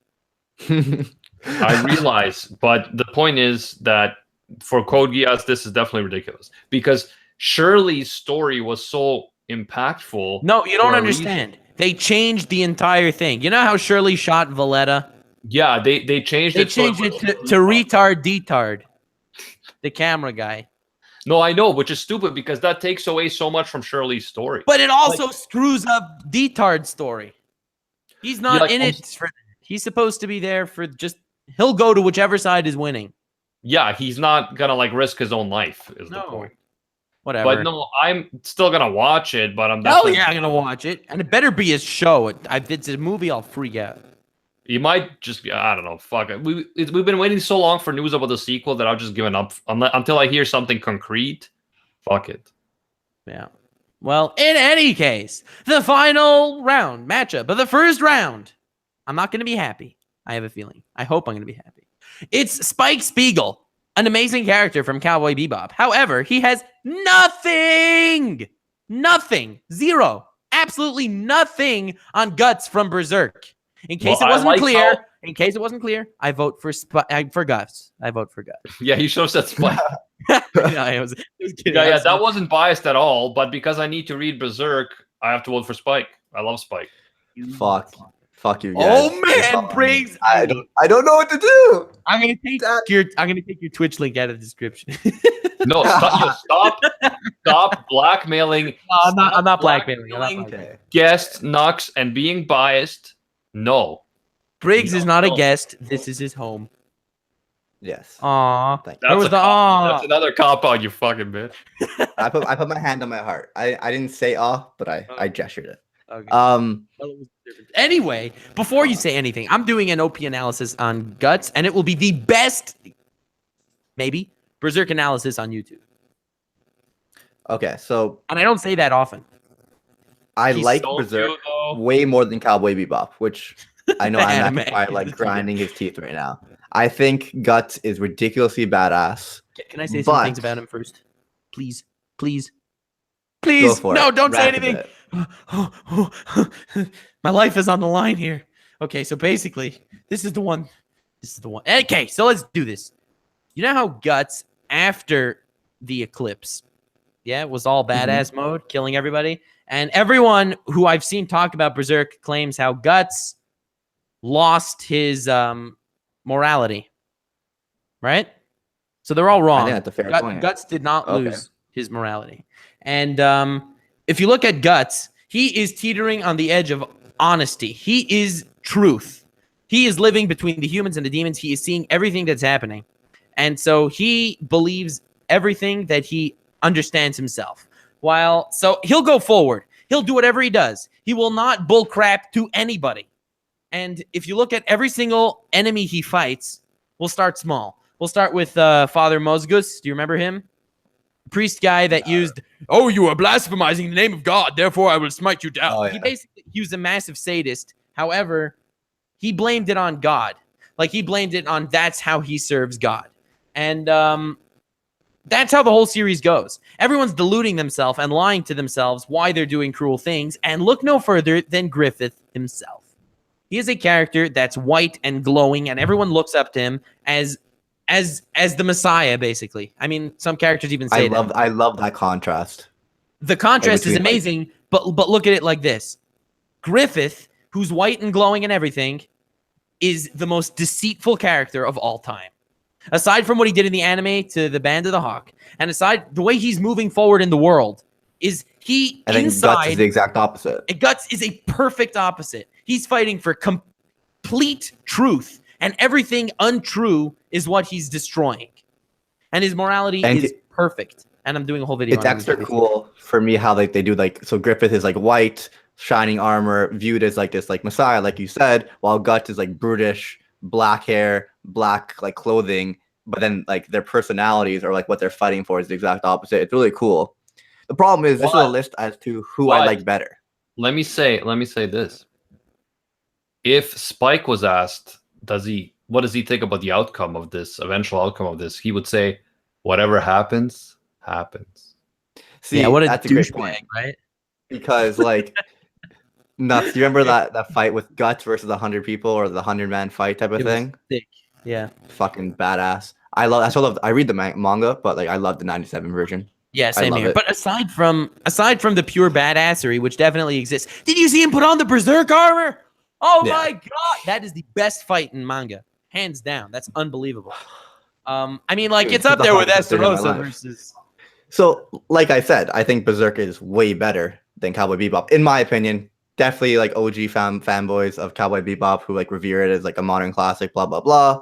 I realize, but the point is that for Code Geass, this is definitely ridiculous because Shirley's story was so impactful. No, you don't for a understand. They changed the entire thing. You know how Shirley shot Valletta? Yeah, they changed They it. so changed it was- to retard detard. The camera guy. No, I know, which is stupid because that takes away so much from Shirley's story. But it also screws up detard's story. He's not like, in it for he's supposed to be there for just he'll go to whichever side is winning. Yeah, he's not gonna like risk his own life. Is the No. point. Whatever. But no, I'm still gonna watch it. But I'm Hell definitely. yeah, I'm gonna watch it. And it better be a show. If it's a movie, I'll freak out. You might just be, I don't know, fuck it. We've been waiting so long for news about the sequel that I've just given up until I hear something concrete. Fuck it. Yeah. Well, in any case, the final round matchup of the first round. I'm not going to be happy. I have a feeling. I hope I'm going to be happy. It's Spike Spiegel, an amazing character from Cowboy Bebop. However, he has nothing, zero, absolutely nothing on Guts from Berserk. In case Well, it wasn't I like clear, I vote for for Guts. I vote for Guts. Yeah, you should have said Spike. No, I was kidding. Yeah, that wasn't biased at all. But because I need to read Berserk, I have to vote for Spike. I love Spike. Fuck you guys. Oh man, Briggs! I don't know what to do. I'm gonna take your Twitch link out of the description. No, stop blackmailing. I'm not blackmailing. Okay. Guests, Nux, and being biased. No. Briggs is not a No. guest. This is his home. Yes. Aw. Thank Where was the aw? That's another cop out, you fucking bitch. I put my hand on my heart. I didn't say but I gestured it. Okay. Um Well, it was different. Anyway, before you say anything, I'm doing an OP analysis on Guts, and it will be the best, maybe, Berserk analysis on YouTube. okay, so And I don't say that often. I He's like Don't Berserk you, though? way more than Cowboy Bebop, which I know Anime. I'm not like grinding his teeth right now. I think Guts is ridiculously badass. Can I say some But- things about him first? Please. Go Please. for No, it. don't say Rap a anything. bit. My life is on the line here. Okay, so basically, this is the one. Okay, so let's do this. You know how Guts, after the eclipse, was all badass mode, killing everybody? And everyone who I've seen talk about Berserk claims how Guts lost his morality. Right? So they're all I wrong. think that's a fair point. Guts did not Okay. lose his morality. And if you look at Guts, he is teetering on the edge of honesty. He is truth. He is living between the humans and the demons. He is seeing everything that's happening. And so he believes everything that he understands himself. So he'll go forward. He'll do whatever he does. He will not bullcrap to anybody. And if you look at every single enemy he fights, we'll start small. We'll start with Father Mozgus. Do you remember him? Priest guy that used, "Oh, you are blasphemizing the name of God, therefore I will smite you down." Oh, He yeah. basically, he was a massive sadist. However, he blamed it on God. Like he blamed it on that's how he serves God. And that's how the whole series goes. Everyone's deluding themselves and lying to themselves why they're doing cruel things. And look no further than Griffith himself. He is a character that's white and glowing, and everyone looks up to him as the Messiah, basically. I mean, some characters even say that. I love that contrast. The contrast is between, like- amazing, but look at it like this. Griffith, who's white and glowing and everything, is the most deceitful character of all time. Aside from what he did in the anime to the Band of the Hawk, and aside the way he's moving forward in the world, is he And then inside... Guts is the exact opposite. And Guts is a perfect opposite. He's fighting for complete truth, and everything untrue is what he's destroying. And his morality is perfect. And I'm doing a whole video It's on extra cool for me how like they do like, so Griffith is like white, shining armor, viewed as like this like Messiah, like you said, while Guts is like brutish, black hair, black like clothing, but then like their personalities or like what they're fighting for is the exact opposite. It's really cool. The problem is this is a list as to who I like better. Let me say this. If Spike was asked, what does he think about the outcome of this, eventual outcome of this, he would say, whatever happens, happens. See, what that's a great point, right? Because like nuts. Do you remember that fight with Guts versus 100 people or the 100-man fight type of thing? Sick. Yeah. Fucking badass. I love. I read the manga, but like I love the 97 version. Yeah, same here. It. But aside from the pure badassery, which definitely exists, did you see him put on the berserk armor? Oh my god, that is the best fight in manga, hands down. That's unbelievable. I mean, like, it's up there with Esterosa versus. So, like I said, I think Berserk is way better than Cowboy Bebop, in my opinion. Definitely like OG fanboys of Cowboy Bebop who like revere it as like a modern classic, blah blah blah.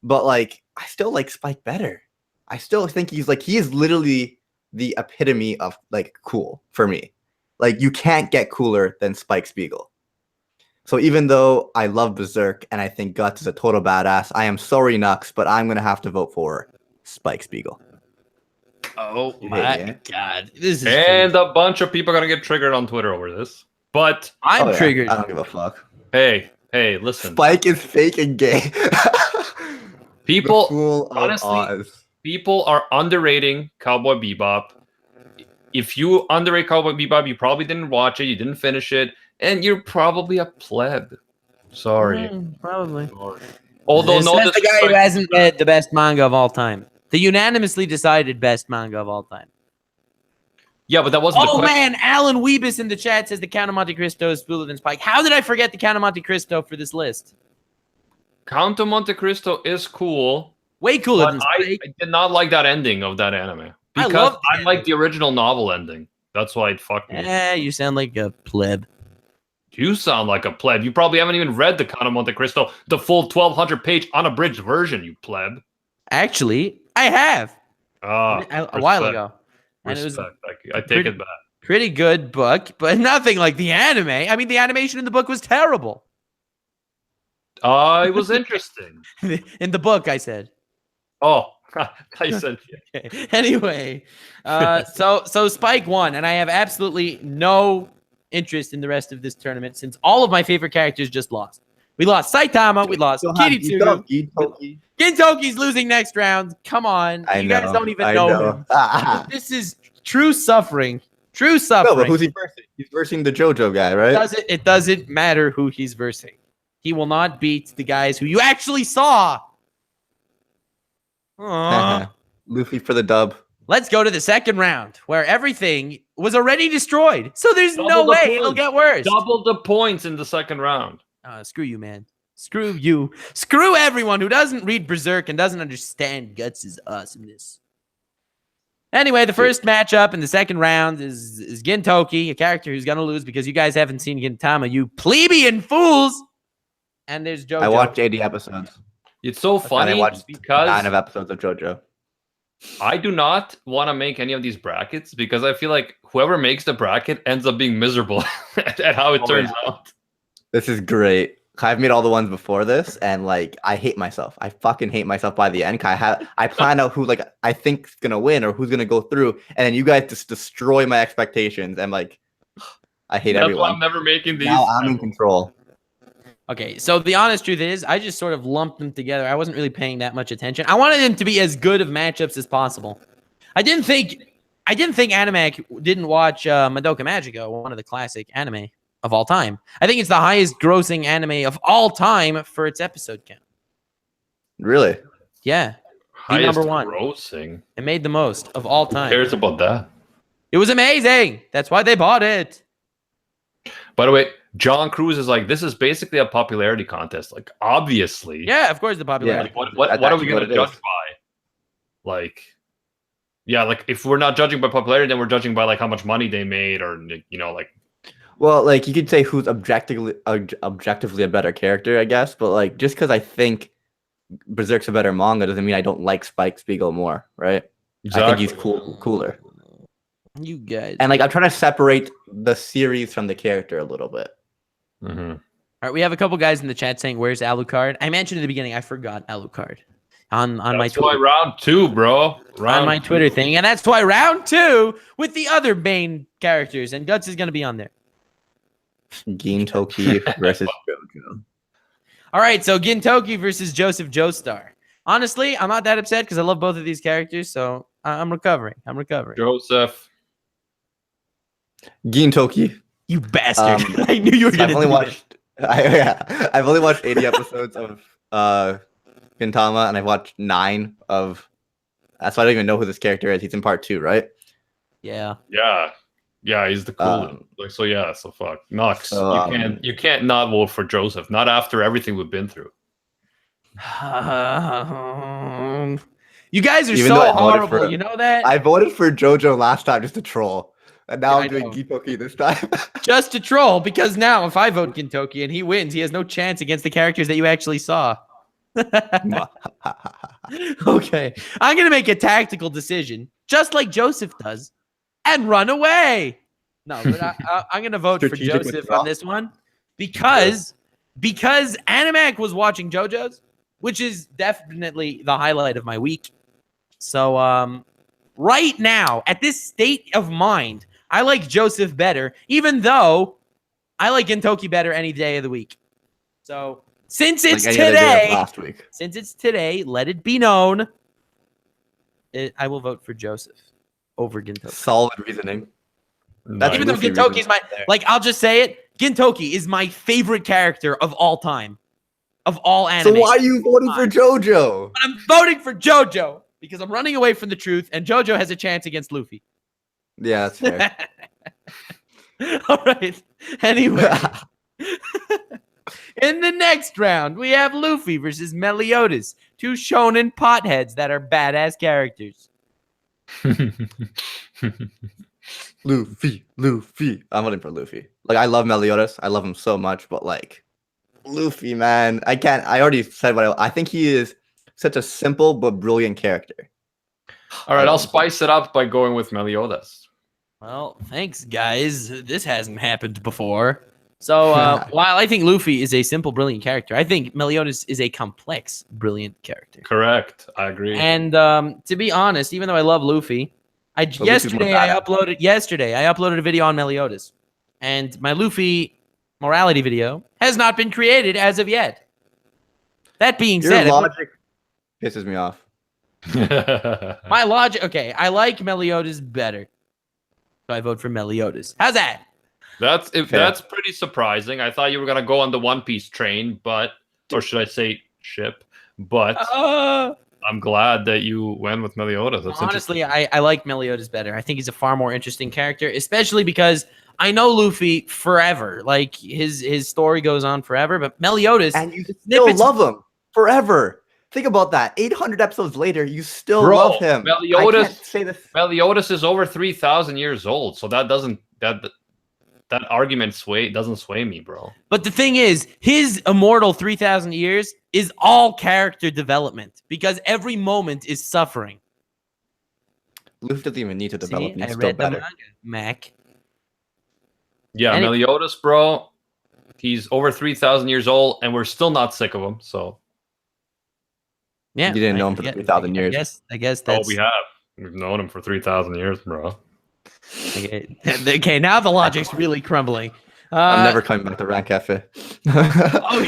But like, I still like Spike better. I still think he is literally the epitome of like cool for me. Like, you can't get cooler than Spike Spiegel. So even though I love Berserk and I think Guts is a total badass, I am sorry, Nux, but I'm gonna have to vote for Spike Spiegel. Oh my god, this is and a bunch of people are gonna get triggered on Twitter over this. But I'm triggered. I don't give a fuck. Hey, listen. Spike is fake and gay. People, honestly, people are underrating Cowboy Bebop. If you underrate Cowboy Bebop, you probably didn't watch it, you didn't finish it, and you're probably a pleb. Sorry. Probably. Sorry. Although that's the guy who hasn't read the best manga of all time. The unanimously decided best manga of all time. Yeah, but that wasn't the question. Man, Alan Weebus in the chat says the Count of Monte Cristo is cooler than Spike. How did I forget the Count of Monte Cristo for this list? Count of Monte Cristo is cool. Way cooler but than Spike. I did not like that ending of that anime. Because I like the original novel ending. That's why it fucked me. Yeah, you sound like a pleb. You sound like a pleb. You probably haven't even read the Count of Monte Cristo, the full 1,200-page unabridged version, you pleb. Actually, I have. A while ago. And it was I take it back. Pretty good book, but nothing like the anime. I mean, the animation in the book was terrible. It was interesting. In the book, I said. Oh, I said. Okay. Anyway, so Spike won, and I have absolutely no interest in the rest of this tournament since all of my favorite characters just lost. We lost Saitama, we lost Kiritsugu. Gintoki's losing next round. Come on. You guys don't even know him. This is true suffering. True suffering. No, but who's he versing? He's versing the JoJo guy, right? It doesn't matter who he's versing. He will not beat the guys who you actually saw. Luffy for the dub. Let's go to the second round where everything was already destroyed. So there's no way it'll get worse. Double the points in the second round. Screw you, man. Screw you. Screw everyone who doesn't read Berserk and doesn't understand Guts' awesomeness. Anyway, the first matchup in the second round is Gintoki, a character who's going to lose because you guys haven't seen Gintama, you plebeian fools. And there's JoJo. I watched 80 episodes. It's so funny I watched because 9 of episodes of JoJo. I do not want to make any of these brackets because I feel like whoever makes the bracket ends up being miserable at how it turns out. This is great. I've made all the ones before this, and like I hate myself. I fucking hate myself by the end. I plan out who like I think's gonna win or who's gonna go through, and then you guys just destroy my expectations. And like, I hate everyone. That's why I'm never making these. Now I'm in control. Okay, so the honest truth is, I just sort of lumped them together. I wasn't really paying that much attention. I wanted them to be as good of matchups as possible. I didn't think Animac didn't watch Madoka Magica, one of the classic anime of all time. I think it's the highest grossing anime of all time for its episode count. Really? Yeah. Highest number one. grossing. It made the most of all Who time. cares about that? It was amazing. That's why they bought it. By the way, John Cruz is like, this is basically a popularity contest. Like, obviously. Yeah, of course the popularity. Like, what are we going to judge by? Like, yeah, like if we're not judging by popularity, then we're judging by like how much money they made, or like. Well, like you could say who's objectively a better character, I guess. But like, just because I think Berserk's a better manga doesn't mean I don't like Spike Spiegel more, right? Exactly. I think he's cooler. You guys. And like, I'm trying to separate the series from the character a little bit. Mm-hmm. All right, we have a couple guys in the chat saying, "Where's Alucard?" I mentioned at the beginning, I forgot Alucard on my That's Twitter. why round 2, bro. On my Twitter thing, and that's why round 2 with the other main characters, and Guts is going to be on there. Gintoki versus Jojo. All right, so Gintoki versus Joseph Joestar. Honestly, I'm not that upset because I love both of these characters, so I'm recovering. Joseph. Gintoki. You bastard! I knew you were going to. I've only watched 80 episodes of Gintama, and I've watched 9 of. That's why I don't even know who this character is. He's in part 2, right? Yeah. Yeah, he's the coolest. So fuck. Nux. So, you can't not vote for Joseph. Not after everything we've been through. You guys are Even so though I voted horrible. for- You know that? I voted for JoJo last time just to troll, and now Yeah, I'm doing know. Gintoki this time. Just to troll, because now if I vote Gintoki and he wins, he has no chance against the characters that you actually saw. Okay. I'm going to make a tactical decision, just like Joseph does, and run away. No, but I'm going to vote for Strategic Joseph withdrawal. on this one because Animac was watching JoJo's, which is definitely the highlight of my week. So right now, at this state of mind, I like Joseph better, even though I like Gintoki better any day of the week. So since it's Like any other day of today, last week. let it be known, I will vote for Joseph over Gintoki. Solid reasoning. That's Even though Luffy Gintoki reasoning is my, there. like, I'll just say it, Gintoki is my favorite character of all time, of all So anime. why are you voting for JoJo? But I'm voting for JoJo because I'm running away from the truth, and JoJo has a chance against Luffy. Yeah, that's fair. All right. Anyway, in the next round, we have Luffy versus Meliodas, two shonen potheads that are badass characters. Luffy. I'm voting for Luffy. Like, I love Meliodas. I love him so much, but like, Luffy, man, I can't. I already said what I think he is such a simple but brilliant character. All right, I'll spice it up by going with Meliodas. Well, thanks, guys. This hasn't happened before. So, while I think Luffy is a simple, brilliant character, I think Meliodas is a complex, brilliant character. Correct. I agree. And to be honest, even though I love Luffy, yesterday I uploaded a video on Meliodas, and my Luffy morality video has not been created as of yet. That being Your said, logic pisses me off. my logic. Okay, I like Meliodas better, so I vote for Meliodas. How's that? That's pretty surprising. I thought you were gonna go on the One Piece train, or should I say ship? But I'm glad that you went with Meliodas. That's honestly, I like Meliodas better. I think he's a far more interesting character, especially because I know Luffy forever. Like his story goes on forever, but Meliodas, And you still love him forever. Think about that. 800 episodes later, you still love him. Meliodas, I can't say this. Meliodas is over 3,000 years old, so that argument doesn't sway me, bro. But the thing is, his immortal 3,000 years is all character development because every moment is suffering. Luffy doesn't even need to develop. See, He's I still read the better. manga, Mac. Yeah, And Meliodas, bro. He's over 3,000 years old, and we're still not sick of him. So Yeah, You didn't know him for 3,000 years. I guess that's we have. We've known him for 3,000 years, bro. okay. Okay, now the logic's really crumbling. I'm never coming back to Rant Cafe. Oh,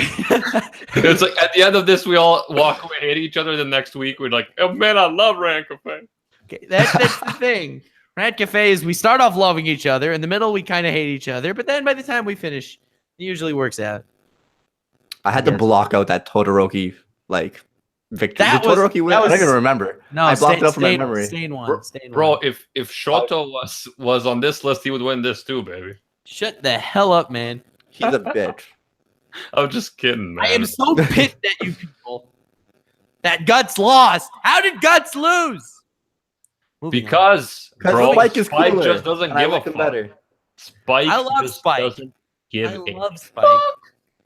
It's like at the end of this, we all walk away hating each other. The next week, we're like, "Oh man, I love Rant Cafe." okay, that's the thing. Rant Cafe is we start off loving each other. In the middle, we kind of hate each other. But then by the time we finish, it usually works out. I had to Yes. block out that Todoroki like victory. That Did was- Todoroki win? that I don't was- even remember. No, I blocked it up from my Stain- memory. Stain one. Stain Bro, one. if Shoto was on this list, he would win this too, baby. Shut the hell up, man. He's a bitch. I'm just kidding, man. I am so pissed at you people. That Guts lost. How did Guts lose? Moving on. Because bro, Spike is cooler, just doesn't and I give like a him fuck. better. Spike I love just Spike. doesn't give I a love Spike.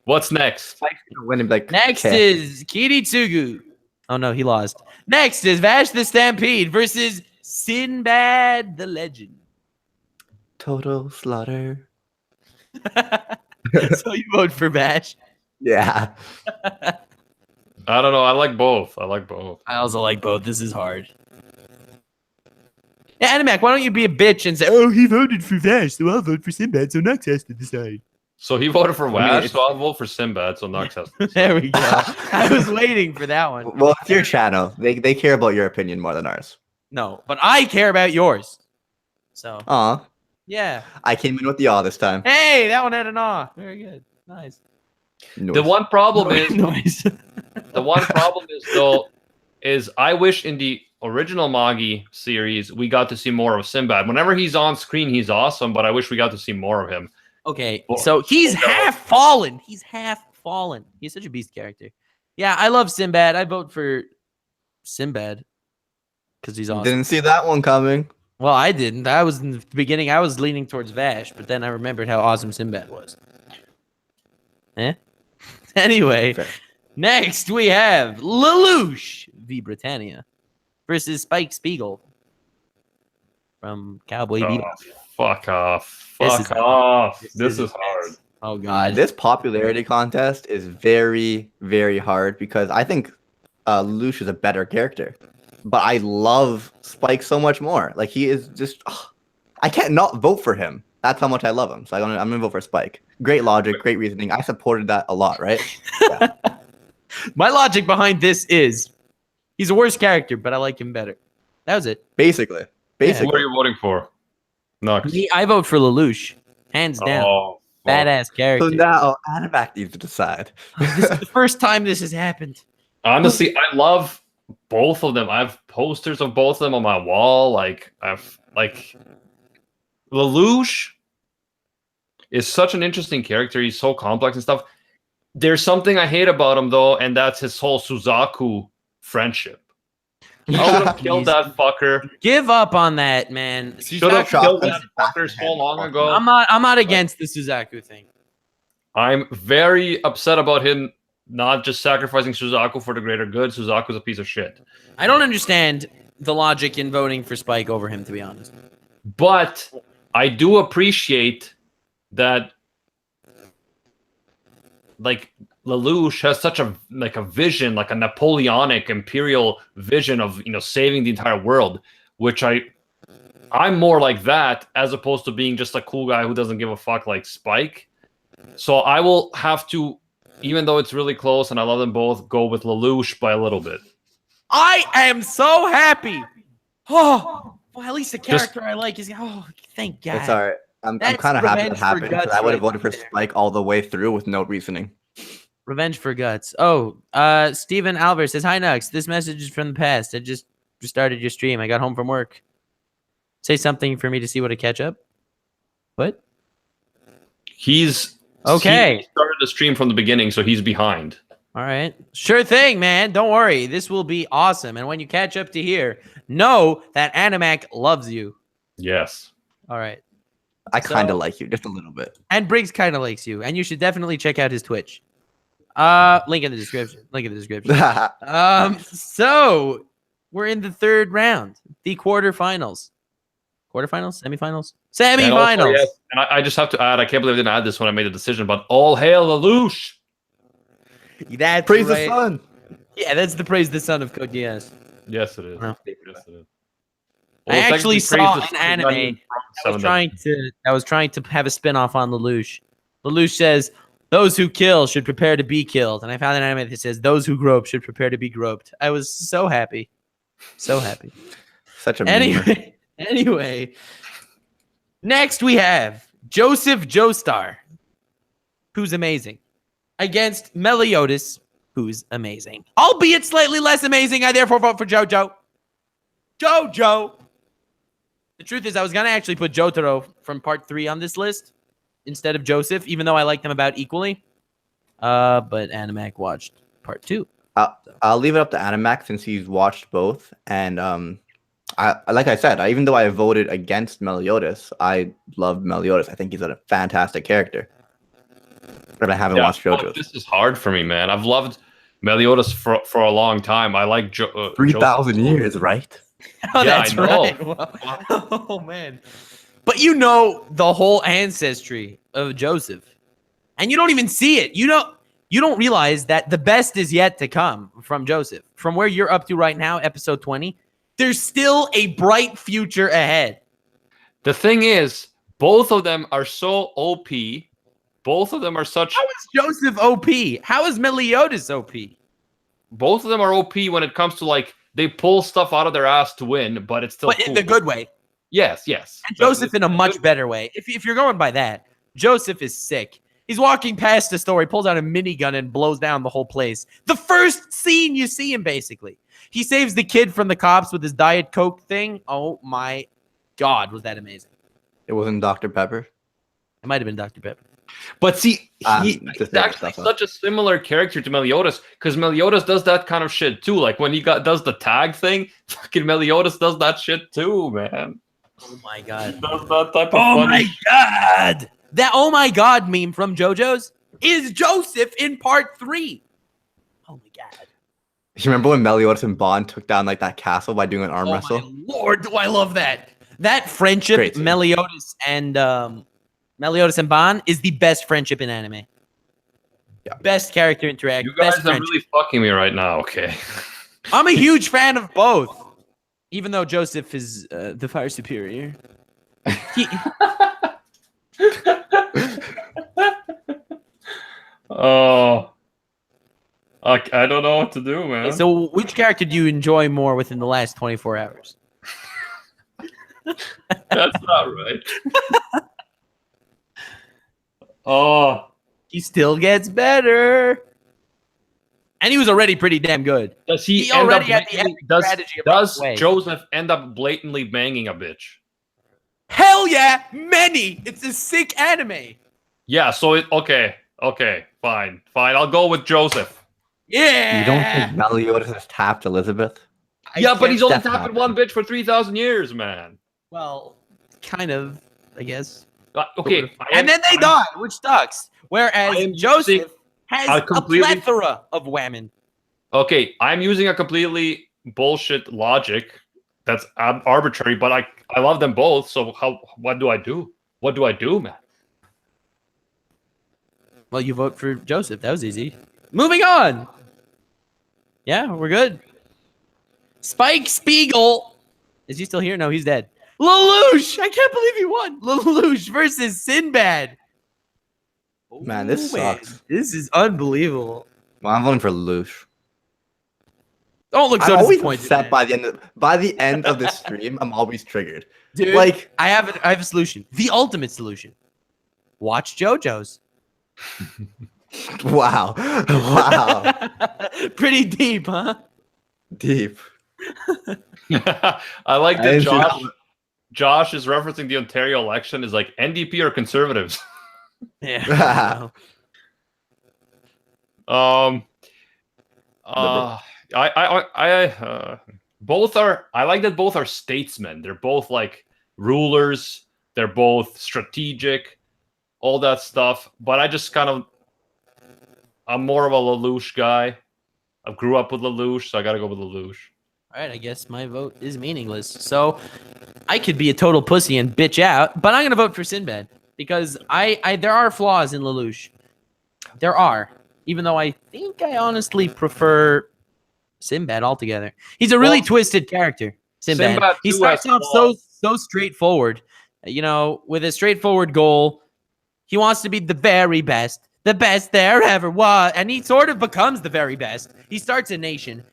What's next? Spike's gonna win and be like, Next okay. is Kiritsugu. Oh no, he lost. Next is Vash the Stampede versus Sinbad the Legend. Total slaughter. So you vote for Vash? Yeah. I don't know. I like both. I like both. I also like both. This is hard. Yeah, Animac, why don't you be a bitch and say, "Oh, he voted for Vash, so I'll vote for Sinbad, so Nux has to decide." So he voted for mean, Wash, it's- so I'll vote for Sinbad. So Nux has to. There we go. I was waiting for that one. Well, it's your channel. They care about your opinion more than ours. No, but I care about yours. So, Aw. yeah. I came in with the awe this time. Hey, that one had an awe. Very good. Nice. The one problem is Noise. the one problem is though is I wish in the original Magi series we got to see more of Sinbad. Whenever he's on screen, he's awesome, but I wish we got to see more of him. Okay, so he's half fallen. He's half fallen. He's such a beast character. Yeah, I love Sinbad. I vote for Sinbad because he's awesome. Didn't see that one coming. Well, I didn't. I was in the beginning. I was leaning towards Vash, but then I remembered how awesome Sinbad was. Anyway, Fair. next we have Lelouch v Britannia versus Spike Spiegel from Cowboy Oh, Bebop. fuck off. This Fuck is- off. this This is is hard. Oh God. This popularity contest is very, very hard because I think Lelouch is a better character. But I love Spike so much more. Like, he is just... I can't not vote for him. That's how much I love him. So I'm going to vote for Spike. Great logic, great reasoning. I supported that a lot, right? My logic behind this is he's a worse character, but I like him better. That was it. Basically. Who Basically. are you voting for? Nux. Me, I vote for Lelouch, hands down. Oh, fuck. Badass So character. now Animac needs to decide. This is the first time this has happened. Honestly, I love both of them. I have posters of both of them on my wall. Like Lelouch is such an interesting character. He's so complex and stuff. There's something I hate about him though, and that's his whole Suzaku friendship. I should have killed that fucker. Give up on that, man. Should have Suzaku killed is that back fucker in so hand. long ago. I'm not against the Suzaku thing. I'm very upset about him not just sacrificing Suzaku for the greater good. Suzaku's a piece of shit. I don't understand the logic in voting for Spike over him, to be honest. But I do appreciate that, like, Lelouch has such a vision, like a Napoleonic imperial vision of saving the entire world, which I'm more like that as opposed to being just a cool guy who doesn't give a fuck like Spike. So I will have to, even though it's really close and I love them both, go with Lelouch by a little bit. I am so happy. Oh, well, at least the character I like is. Oh, thank God. It's all right. I'm That's kind of happy revenge that for happened because Guts I would have right voted for there. Spike all the way through with no reasoning. Revenge for Guts. Oh, Steven Albert says, "Hi Nux. This message is from the past. I just started your stream. I got home from work. Say something for me to see what to catch up." What? He's Okay. He started the stream from the beginning, so he's behind. All right. Sure thing, man. Don't worry. This will be awesome. And when you catch up to here, know that Animac loves you. Yes. All right. I kind So- of like you just a little bit. And Briggs kind of likes you. And you should definitely check out his Twitch. Link in the description. Link in the description. So we're in the third round, the quarterfinals. Quarterfinals? Semifinals? And also, Semifinals. yes, and I just have to add, I can't believe I didn't add this when I made the decision, but all hail Lelouch. That's Praise the right. sun. Yeah, that's the praise the son of Code Geass. Yes, it is. No. Yes, it is. I actually technically, saw praise the an sun anime from I was trying to have a spin-off on Lelouch. Lelouch says, those who kill should prepare to be killed. And I found an anime that says, those who grope should prepare to be groped. I was so happy. So happy. Such a memer. Anyway. Next we have Joseph Joestar, who's amazing, against Mellie Otis, who's amazing. Albeit slightly less amazing, I therefore vote for Jojo. Jojo! The truth is, I was going to actually put Jotaro from part 3 on this list instead of Joseph, even though I like them about equally. But Animac watched part 2. I'll leave it up to Animac since he's watched both. And like I said, even though I voted against Mellie Otis, I love Mellie Otis. I think he's a fantastic character. But I haven't watched JoJo's. This is hard for me, man. I've loved Mellie Otis for a long time. I like 3,000 years, right? Oh, yeah, that's right. Oh, man. But you know the whole ancestry of Joseph. And you don't even see it. You don't realize that the best is yet to come from Joseph. From where you're up to right now, episode 20, there's still a bright future ahead. The thing is, both of them are so OP. Both of them are such... How is Joseph OP? How is Mellie Otis OP? Both of them are OP when it comes to, like, they pull stuff out of their ass to win, but it's still But in the good way. Yes. And Joseph in a much better way. If you're going by that, Joseph is sick. He's walking past the store. He pulls out a minigun and blows down the whole place. The first scene you see him, basically. He saves the kid from the cops with his Diet Coke thing. Oh, my God. Was that amazing? It wasn't Dr. Pepper. It might have been Dr. Pepper. But see, he's actually such a similar character to Mellie Otis, because Mellie Otis does that kind of shit too. Like when he does the tag thing, fucking Mellie Otis does that shit too, man. Oh my God. He does that type of my God. That oh my God meme from JoJo's is Joseph in part 3. Oh my God. You remember when Mellie Otis and Bond took down like that castle by doing an arm wrestle? My Lord, do I love that. That friendship, Mellie Otis and Bond, is the best friendship in anime. Yeah. Best character interaction. You guys best are really fucking me right now, okay? I'm a huge fan of both. Even though Joseph is the far superior. Oh. I don't know what to do, man. So which character do you enjoy more within the last 24 hours? That's not right. Oh. He still gets better. And he was already pretty damn good. Does he already had the epic strategy of does Joseph end up blatantly banging a bitch? Hell yeah, many. It's a sick anime. Yeah, so okay, fine. I'll go with Joseph. Yeah. You don't think Mellie Otis has tapped Elizabeth? Yeah, but he's only tapping one bitch for 3,000 years, man. Well, kind of, I guess. Okay. And then they die, which sucks. Whereas Joseph has a plethora of women. Okay, I'm using a completely bullshit logic that's arbitrary, but I love them both, so what do I do? What do I do, man? Well, you vote for Joseph. That was easy. Moving on. Yeah, we're good. Spike Spiegel. Is he still here? No, he's dead. Lelouch. I can't believe he won. Lelouch versus Sinbad. Man, this sucks. This is unbelievable. Well, I'm voting for Lelouch. Don't look so disappointed. Upset by the end of the stream, I'm always triggered. Dude, like I have a solution. The ultimate solution. Watch JoJo's. Wow. Pretty deep, huh? Deep. I like that Josh is referencing the Ontario election is like NDP or conservatives. Yeah. Both are. I like that both are statesmen. They're both like rulers. They're both strategic, all that stuff. But I just I'm more of a Lelouch guy. I grew up with Lelouch, so I gotta go with Lelouch. All right, I guess my vote is meaningless. So I could be a total pussy and bitch out, but I'm gonna vote for Sinbad because there are flaws in Lelouch. There are, even though I think I honestly prefer Sinbad altogether. He's a really twisted character. Sinbad. He starts off so straightforward, with a straightforward goal, He wants to be the very best. The best there ever was. And he sort of becomes the very best. He starts a nation.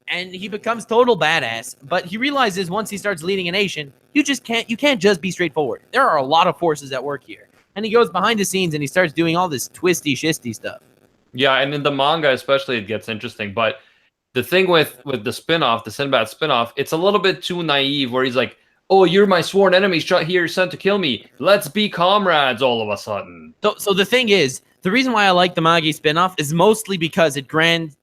And he becomes total badass. But he realizes once he starts leading a nation, you can't just be straightforward. There are a lot of forces at work here. And he goes behind the scenes and he starts doing all this twisty, shisty stuff. Yeah, and in the manga especially, it gets interesting. But the thing with the spinoff, the Sinbad spinoff, it's a little bit too naive where he's like, oh, you're my sworn enemy here sent to kill me. Let's be comrades all of a sudden. So the thing is, the reason why I like the Magi spinoff is mostly because it grounds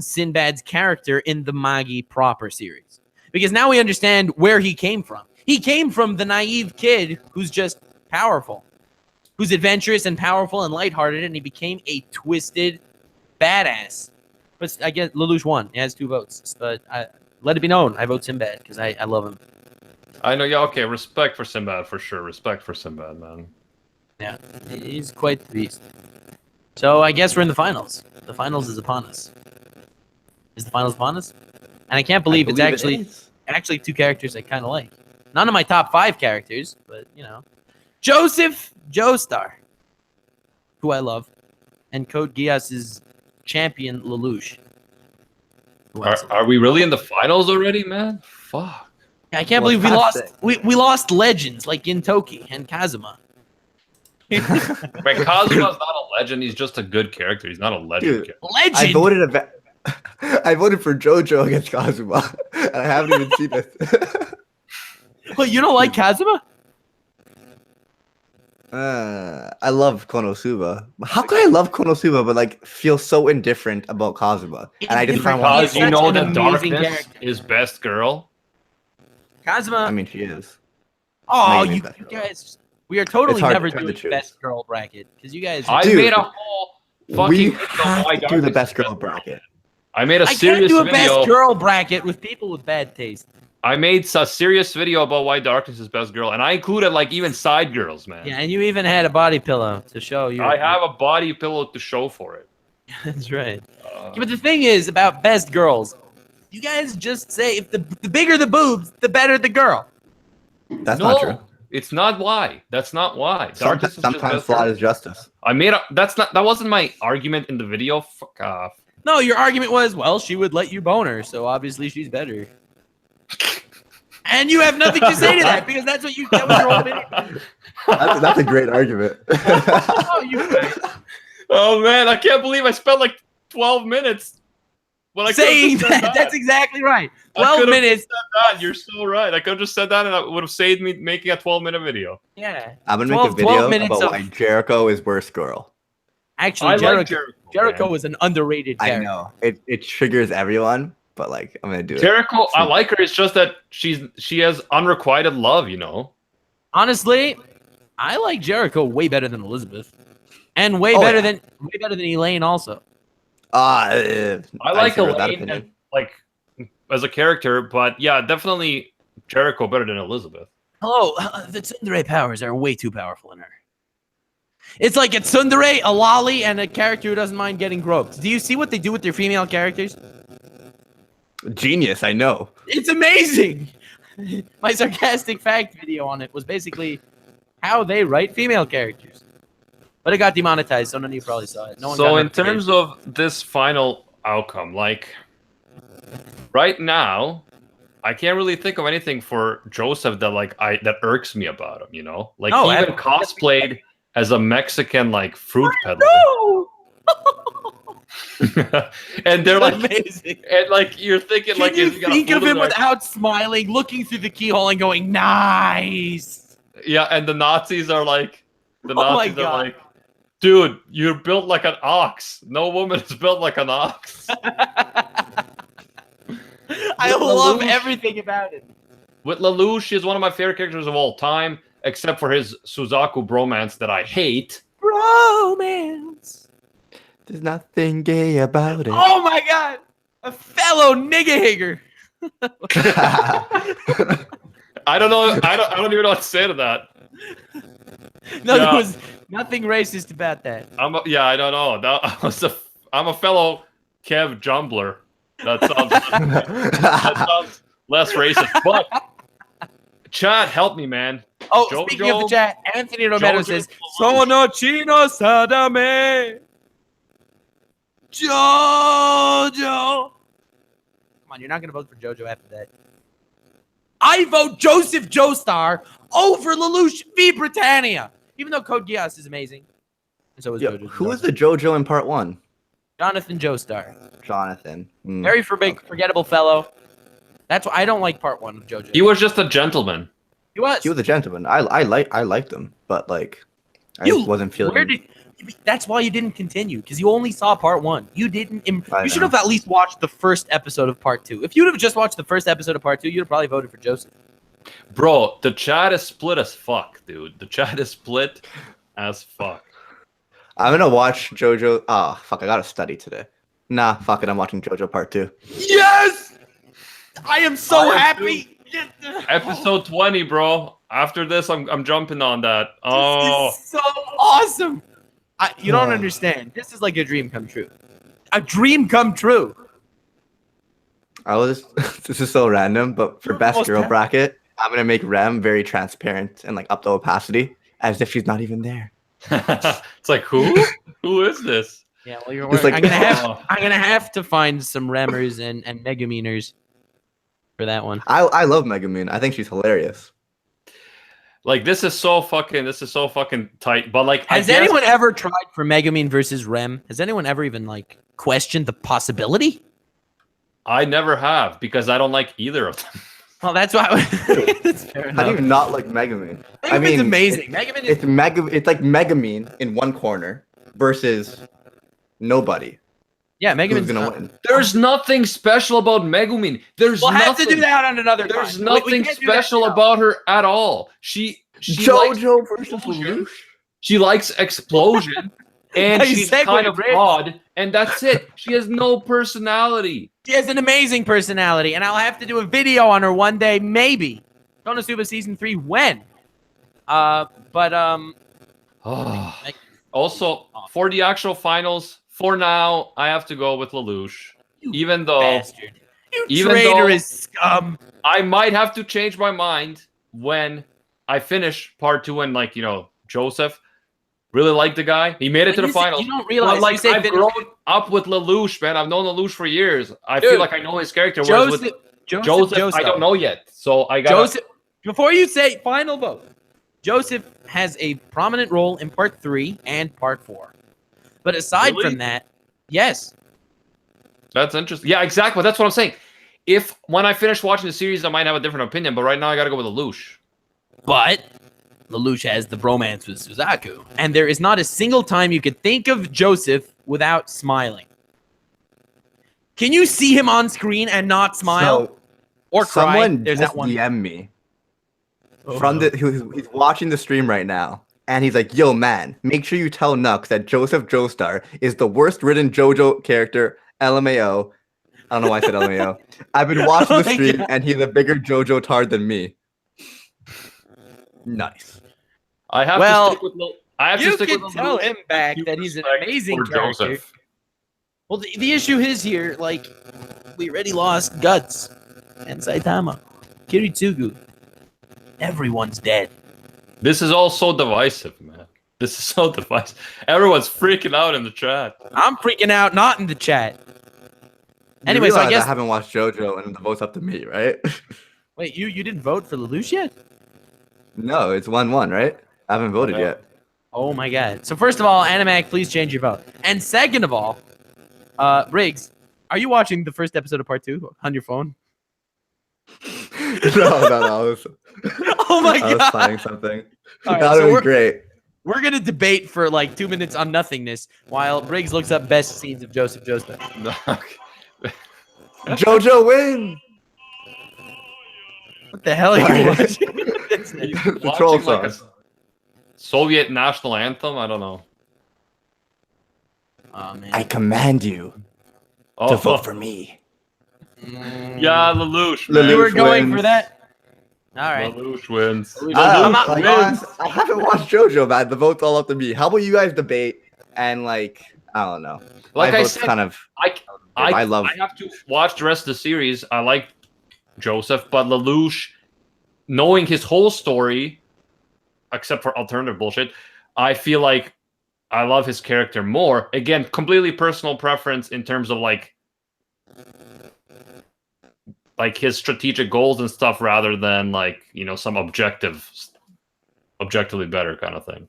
Sinbad's character in the Magi proper series. Because now we understand where he came from. He came from the naive kid who's just powerful, who's adventurous and powerful and lighthearted, and he became a twisted badass. But I guess Lelouch won. He has 2 votes. But let it be known, I vote Sinbad because I love him. I know, yeah, okay, respect for Sinbad for sure. Respect for Sinbad, man. Yeah, he's quite the beast. So I guess we're in the finals. The finals is upon us. Is the finals upon us? And I can't believe it's actually 2 characters I kind of like. None of my top 5 characters, but, you know. Joseph Joestar, who I love, and Code Geass's champion, Lelouch. Are we really in the finals already, man? Fuck. I can't believe we lost legends like Gintoki and Kazuma. Man, Kazuma's not a legend. He's just a good character. He's not a legend. Dude, Legend. I voted for JoJo against Kazuma, and I haven't even seen it. Well, you don't like Kazuma? I love Konosuba. How could I love Konosuba but like feel so indifferent about Kazuma? And I just find because you know that amazing Darkness character. is best girl. Kazuma. I mean, she is. Oh, Maybe you best girl. guys. We are totally It's hard never to doing choose. best girl bracket because you guys. I Dude, made a whole fucking We video have why to do Darkness the is best girl bracket. I made a I can't serious do a video. best girl bracket with people with bad taste. I made a serious video about why Darkness is best girl, and I included like even side girls, man. Yeah, and you even had a body pillow to show you. I have a body pillow to show for it. That's right. Yeah, but the thing is about best girls, you guys just say if the bigger the boobs, the better the girl. That's not true. It's not why. That's not why. Darkness is just Sometimes best flawed girl. is justice. That wasn't my argument in the video. Fuck off. No, your argument was, well, she would let you bone her, so obviously she's better. And you have nothing to say to that because that was your whole video. That's a great argument. Oh, you guys. Oh man, I can't believe I spent like 12 minutes when I saying could've just said that. That's exactly right. I 12 could've minutes. just said that. You're so right. I could have just said that and it would have saved me making a 12-minute video. Yeah. I'm gonna 12 make a video minutes about of- why Jericho is worst girl. Actually, I Jericho, like Jericho. Jericho man. was an underrated I character. know it triggers everyone, but like I'm gonna do it. Jericho, I like her. It's just that she has unrequited love, you know. Honestly, I like Jericho way better than Elizabeth, and way Oh, better yeah. than Elaine also. I like disagree with that Elaine opinion. and, like as a character, but yeah, definitely Jericho better than Elizabeth. Hello, the tsundere powers are way too powerful in her. It's like a tsundere, a lolly, and a character who doesn't mind getting groped. Do you see what they do with their female characters? Genius, I know. It's amazing. My sarcastic fact video on it was basically how they write female characters. But it got demonetized, so none of you probably saw it. No one So got in notification. terms of this final outcome, like right now, I can't really think of anything for Joseph that that irks me about him. You know, like No, he even I- cosplayed as a Mexican like fruit peddler, No! and they're like, Amazing. and like you're thinking Can like, you is he gonna think of fool him them? without smiling, looking through the keyhole and going, nice? Yeah, and the Nazis are like, Oh my are God. like, dude, you're built like an ox. No woman is built like an ox. I love everything about it. With Lelouch, he's one of my favorite characters of all time, except for his Suzaku bromance that I hate. Romance. There's nothing gay about it. Oh my God. A fellow nigga-higger. I don't know. I don't even know what to say to that. No, Yeah. there was nothing racist about that. I don't know. I'm a fellow Kev Jumbler. That sounds less racist. But Chat, help me, man. Oh, Jojo, speaking of the chat, Anthony Romero Jojo says, Lelouch. Sono chino sadame. Jojo. Come on, you're not going to vote for Jojo after that. I vote Joseph Joestar over Lelouch v. Britannia. Even though Code Geass is amazing. And so is Yo, Jojo. who was the JoJo in part 1? Jonathan Joestar. Jonathan. Very forgettable fellow. That's why I don't like part 1 of JoJo. He was just a gentleman. He was. He was a gentleman. I liked him, but like I just wasn't feeling. That's why you didn't continue, because you only saw part 1. You didn't. You should have at least watched the first episode of part 2. If you'd have just watched the first episode of part 2, you'd have probably voted for Joseph. Bro, the chat is split as fuck, dude. The chat is split as fuck. I'm gonna watch JoJo. Oh fuck! I gotta study today. Nah, fuck it. I'm watching JoJo part 2. Yes, I am so happy. Episode 20, bro. After this, I'm jumping on that. Oh, this is so awesome. You don't understand. This is like a dream come true. A dream come true. This is so random, but for best girl bracket, I'm gonna make Rem very transparent and like up the opacity as if she's not even there. it's like who? Who is this? Yeah, well, you're. Like, I'm gonna have to find some Remmers and Megaminers for that one. I love Megamoon. I think she's hilarious. Like this is so fucking tight. But like, has anyone ever tried for Megamin versus Rem? Has anyone ever even like questioned the possibility? I never have because I don't like either of them. Well, that's why. That's fair enough. How do you not like Megamoon? I mean, it's amazing. Megamin is it's like Megamin in one corner versus nobody. Yeah, Megamin's gonna win. There's nothing special about Megumin. We'll have to do that on another time. There's nothing special about her at all. She JoJo versus Lelouch. She likes explosion, and she's kind of odd, and that's it. She has no personality. She has an amazing personality, and I'll have to do a video on her one day, maybe. Don't assume season 3 when. Also, for the actual finals, for now, I have to go with Lelouch. Even though, bastard. You traitorous scum. I might have to change my mind when I finish part 2 and like, you know, Joseph really liked the guy. He made it to the finals. You don't realize, like, I've grown up with Lelouch, man. I've known Lelouch for years. I feel like I know his character. Whereas with Joseph, I don't know yet. So I got Joseph. Before you say final vote, Joseph has a prominent role in part 3 and part 4. But aside from that, yes. That's interesting. Yeah, exactly. That's what I'm saying. If when I finish watching the series, I might have a different opinion. But right now, I got to go with Lelouch. But Lelouch has the bromance with Suzaku. And there is not a single time you could think of Joseph without smiling. Can you see him on screen and not smile? Or cry? Someone There's just that one. DM me. He's watching the stream right now. And he's like, yo, man, make sure you tell Nux that Joseph Joestar is the worst written JoJo character, LMAO. I don't know why I said LMAO. I've been watching the stream, and he's a bigger JoJo tard than me. Nice. I have to stick with you can tell him back that he's an amazing character. Joseph. Well, the issue is here, like, we already lost Guts and Saitama. Kiritsugu. Everyone's dead. This is all so divisive, man. This is so divisive. Everyone's freaking out in the chat. I'm freaking out, not in the chat. Anyway, so I guess I haven't watched JoJo, and the vote's up to me, right? Wait, you didn't vote for Lelouch yet? No, it's 1-1, right? I haven't voted yet. Oh my god. So first of all, Animac, please change your vote. And second of all, Riggs, are you watching the first episode of part 2 on your phone? No. Oh my god. I was finding something. Right, that would be great. We're going to debate for like 2 minutes on nothingness while Riggs looks up best scenes of Joseph Joestar. JoJo win! What the hell are you watching? The troll song. Like Soviet national anthem? I don't know. Oh, man. I command you to vote for me. Yeah, Lelouch. You were going for that? All right. Lelouch wins. I haven't watched JoJo, man. The vote's all up to me. How about you guys debate and like I don't know. Like I said, kind of. I have to watch the rest of the series. I like Joseph, but Lelouch knowing his whole story, except for alternative bullshit, I feel like I love his character more. Again, completely personal preference in terms of like his strategic goals and stuff, rather than like, you know, some objectively better kind of thing.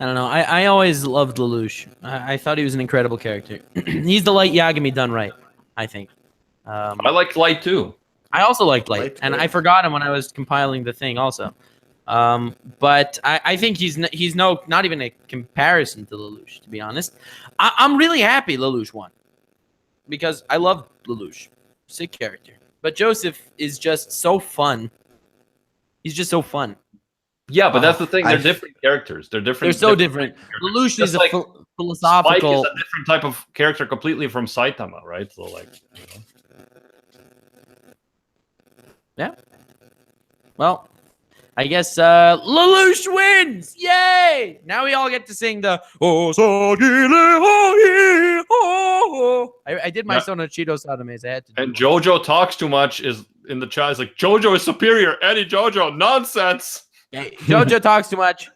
I don't know. I always loved Lelouch. I thought he was an incredible character. He's the Light Yagami done right, I think. I liked Light too. I also liked Light, Light's and good. I forgot him when I was compiling the thing also. But I think he's not even a comparison to Lelouch, to be honest. I'm really happy Lelouch won, because I love Lelouch. Sick character. But Joseph is just so fun. He's just so fun. Yeah, but that's the thing. They're different characters. They're different. They're so different. Lelouch is like a philosophical. Spike is a different type of character completely from Saitama, right? So like, you know. Yeah. Well, I guess Lelouch wins! Yay! Now we all get to sing the I did my Sonochido Sadames. I had to do And one. Jojo talks too much is in the chat. It's like, Jojo is superior. Eddie Jojo, nonsense. Hey, Jojo talks too much.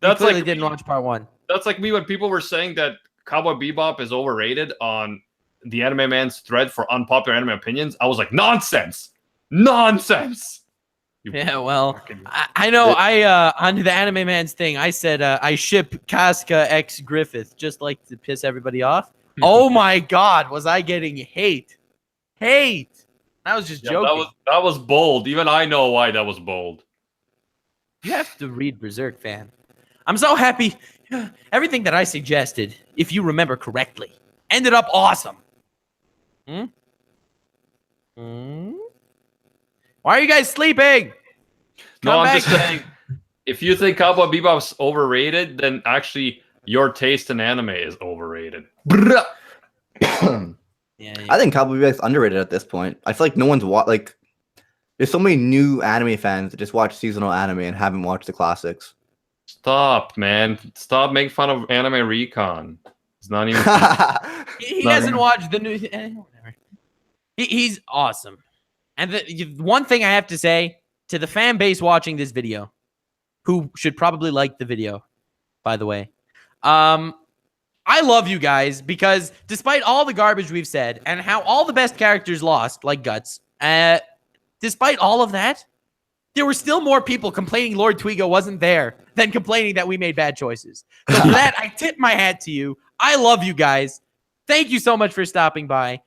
That's Clearly like didn't watch part 1. That's like me when people were saying that Cowboy Bebop is overrated on the Anime Man's thread for unpopular anime opinions. I was like, nonsense. Nonsense. You Yeah, well, fucking- I know. On the Anime Man's thing, I said I ship Casca X Griffith just like to piss everybody off. Oh my God, was I getting hate? Hate. I was just Yeah, joking. that was bold. Even I know why that was bold. You have to read Berserk, fan. I'm so happy. Everything that I suggested, if you remember correctly, ended up awesome. Hmm? Why are you guys sleeping? No, Come I'm back. just saying, if you think Cowboy Bebop's overrated, then actually your taste in anime is overrated. Yeah, I think Cowboy Bebop's underrated at this point. I feel like no one's like. There's so many new anime fans that just watch seasonal anime and haven't watched the classics. Stop, man. Stop making fun of Anime Recon. It's not even... he No, hasn't no. watched the new. Whatever. He's awesome. And the one thing I have to say to the fan base watching this video, who should probably like the video, by the way, I love you guys because despite all the garbage we've said and how all the best characters lost, like Guts, despite all of that, there were still more people complaining Lord Twigo wasn't there than complaining that we made bad choices. So for that, I tip my hat to you. I love you guys. Thank you so much for stopping by.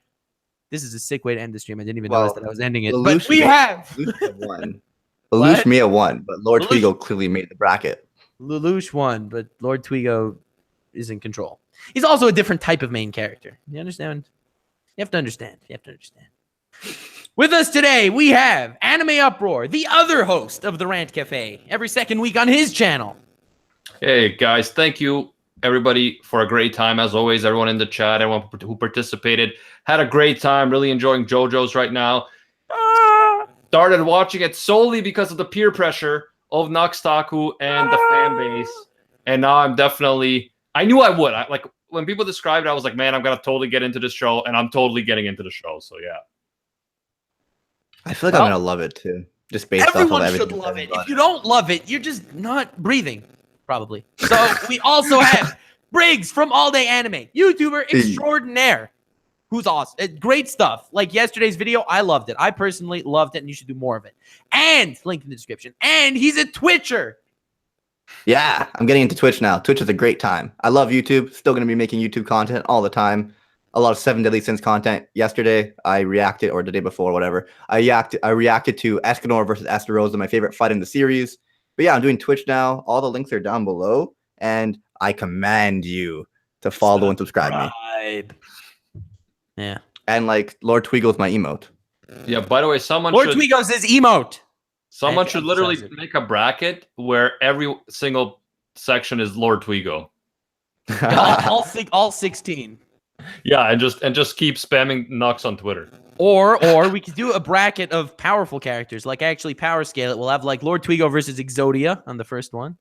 This is a sick way to end the stream. I didn't even notice that I was ending it. But we have. Lelouch won. Lelouch may have won, but Lord Lelouch- Twigo clearly made the bracket. Lelouch won, but Lord Twigo is in control. He's also a different type of main character. You understand? You have to understand. You have to understand. With us today, we have Anime Uproar, the other host of the Rant Cafe, every second week on his channel. Hey, guys. Thank you, everybody, for a great time. As always, everyone in the chat, everyone who participated, had a great time. Really enjoying JoJo's right now. Started watching it solely because of the peer pressure of Nux Taku and the fan base. And now I'm definitely... I knew I would. Like, when people described it, I was like, man, I'm going to totally get into this show. And I'm totally getting into the show. So, yeah. I feel like Well, I'm gonna love it too, just based off of Everyone everything. should love it. about If you don't love it, you're just not breathing, probably. So we also have Briggs from All Day Anime, YouTuber extraordinaire, who's awesome. Great stuff. Like yesterday's video, I loved it. I personally loved it, and you should do more of it. And link in the description. And he's a Twitcher. Yeah, I'm getting into Twitch now. Twitch is a great time. I love YouTube. Still gonna be making YouTube content all the time. A lot of 7 Deadly Sins content. Yesterday, I reacted, or the day before, whatever. I reacted to Escanor versus Esterosa, my favorite fight in the series. But yeah, I'm doing Twitch now. All the links are down below, and I command you to follow and subscribe me. Yeah. And like Lord Twigo's my emote. Yeah, by the way, someone Lord should... Twigo's his emote. Someone I should emphasize literally it. make a bracket where every single section is Lord Twigo. all 16. Yeah, and just keep spamming Nux on Twitter. Or we could do a bracket of powerful characters, like actually power scale it. We'll have like Lord Twigo versus Exodia on the first one.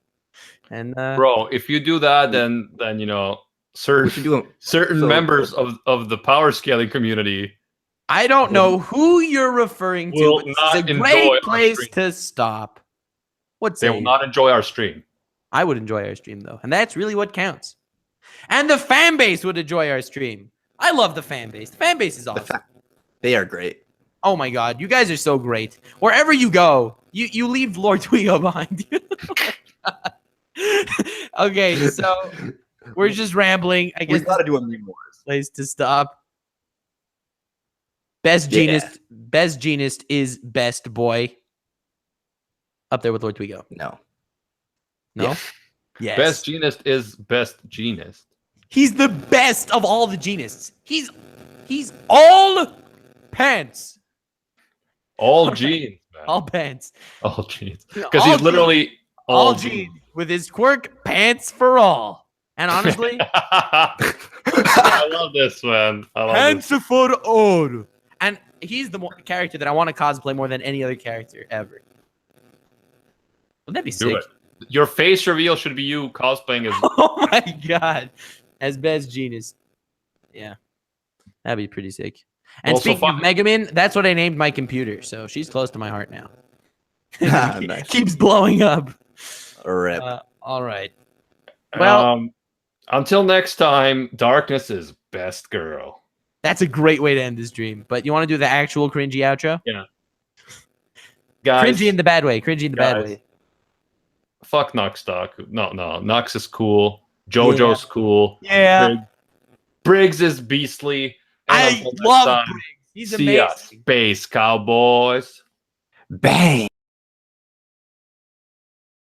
And Bro, if you do that, then you know We should do certain so- members of the power scaling community. I don't know who you're referring to, Will but this not is a enjoy great our place stream. to stop. What They say will you? not enjoy our stream. I would enjoy our stream, though, and that's really what counts. And the fan base would enjoy our stream. I love the fan base. The fan base is awesome. They are great. Oh my god, you guys are so great. Wherever you go, you leave Lord Twigo behind you. Okay, so we're just rambling. I guess We gotta do a meme wars. place to stop. Best genist is best boy. Up there with Lord Twigo. No. No? Yeah. Yes. Best genist is best genist. He's the best of all the genists. He's all pants. All All genes, man. All pants. All genes. You know, Because all he's literally All genes. Gene with his quirk, pants for all. And honestly, I love this, man. I love pants this. for all. And he's the character that I want to cosplay more than any other character ever. Wouldn't that be Do sick? it. Your face reveal should be you cosplaying as. Oh my god. As best genius. Yeah. That'd be pretty sick. And Also, speaking of Megamin, that's what I named my computer. So she's close to my heart now. Nice. Keeps blowing up. Rip. All right. Well, Until next time, darkness is best girl. that's a great way to end this dream. But you want to do the actual cringy outro? Yeah. Guys, Cringy in the bad way. Cringy in the bad guys. way. Fuck Nux Taku. No. Nux is cool. JoJo's cool. Yeah. Briggs is beastly. And I until next love time, Briggs. He's see ya, amazing. Space Cowboys. Bang.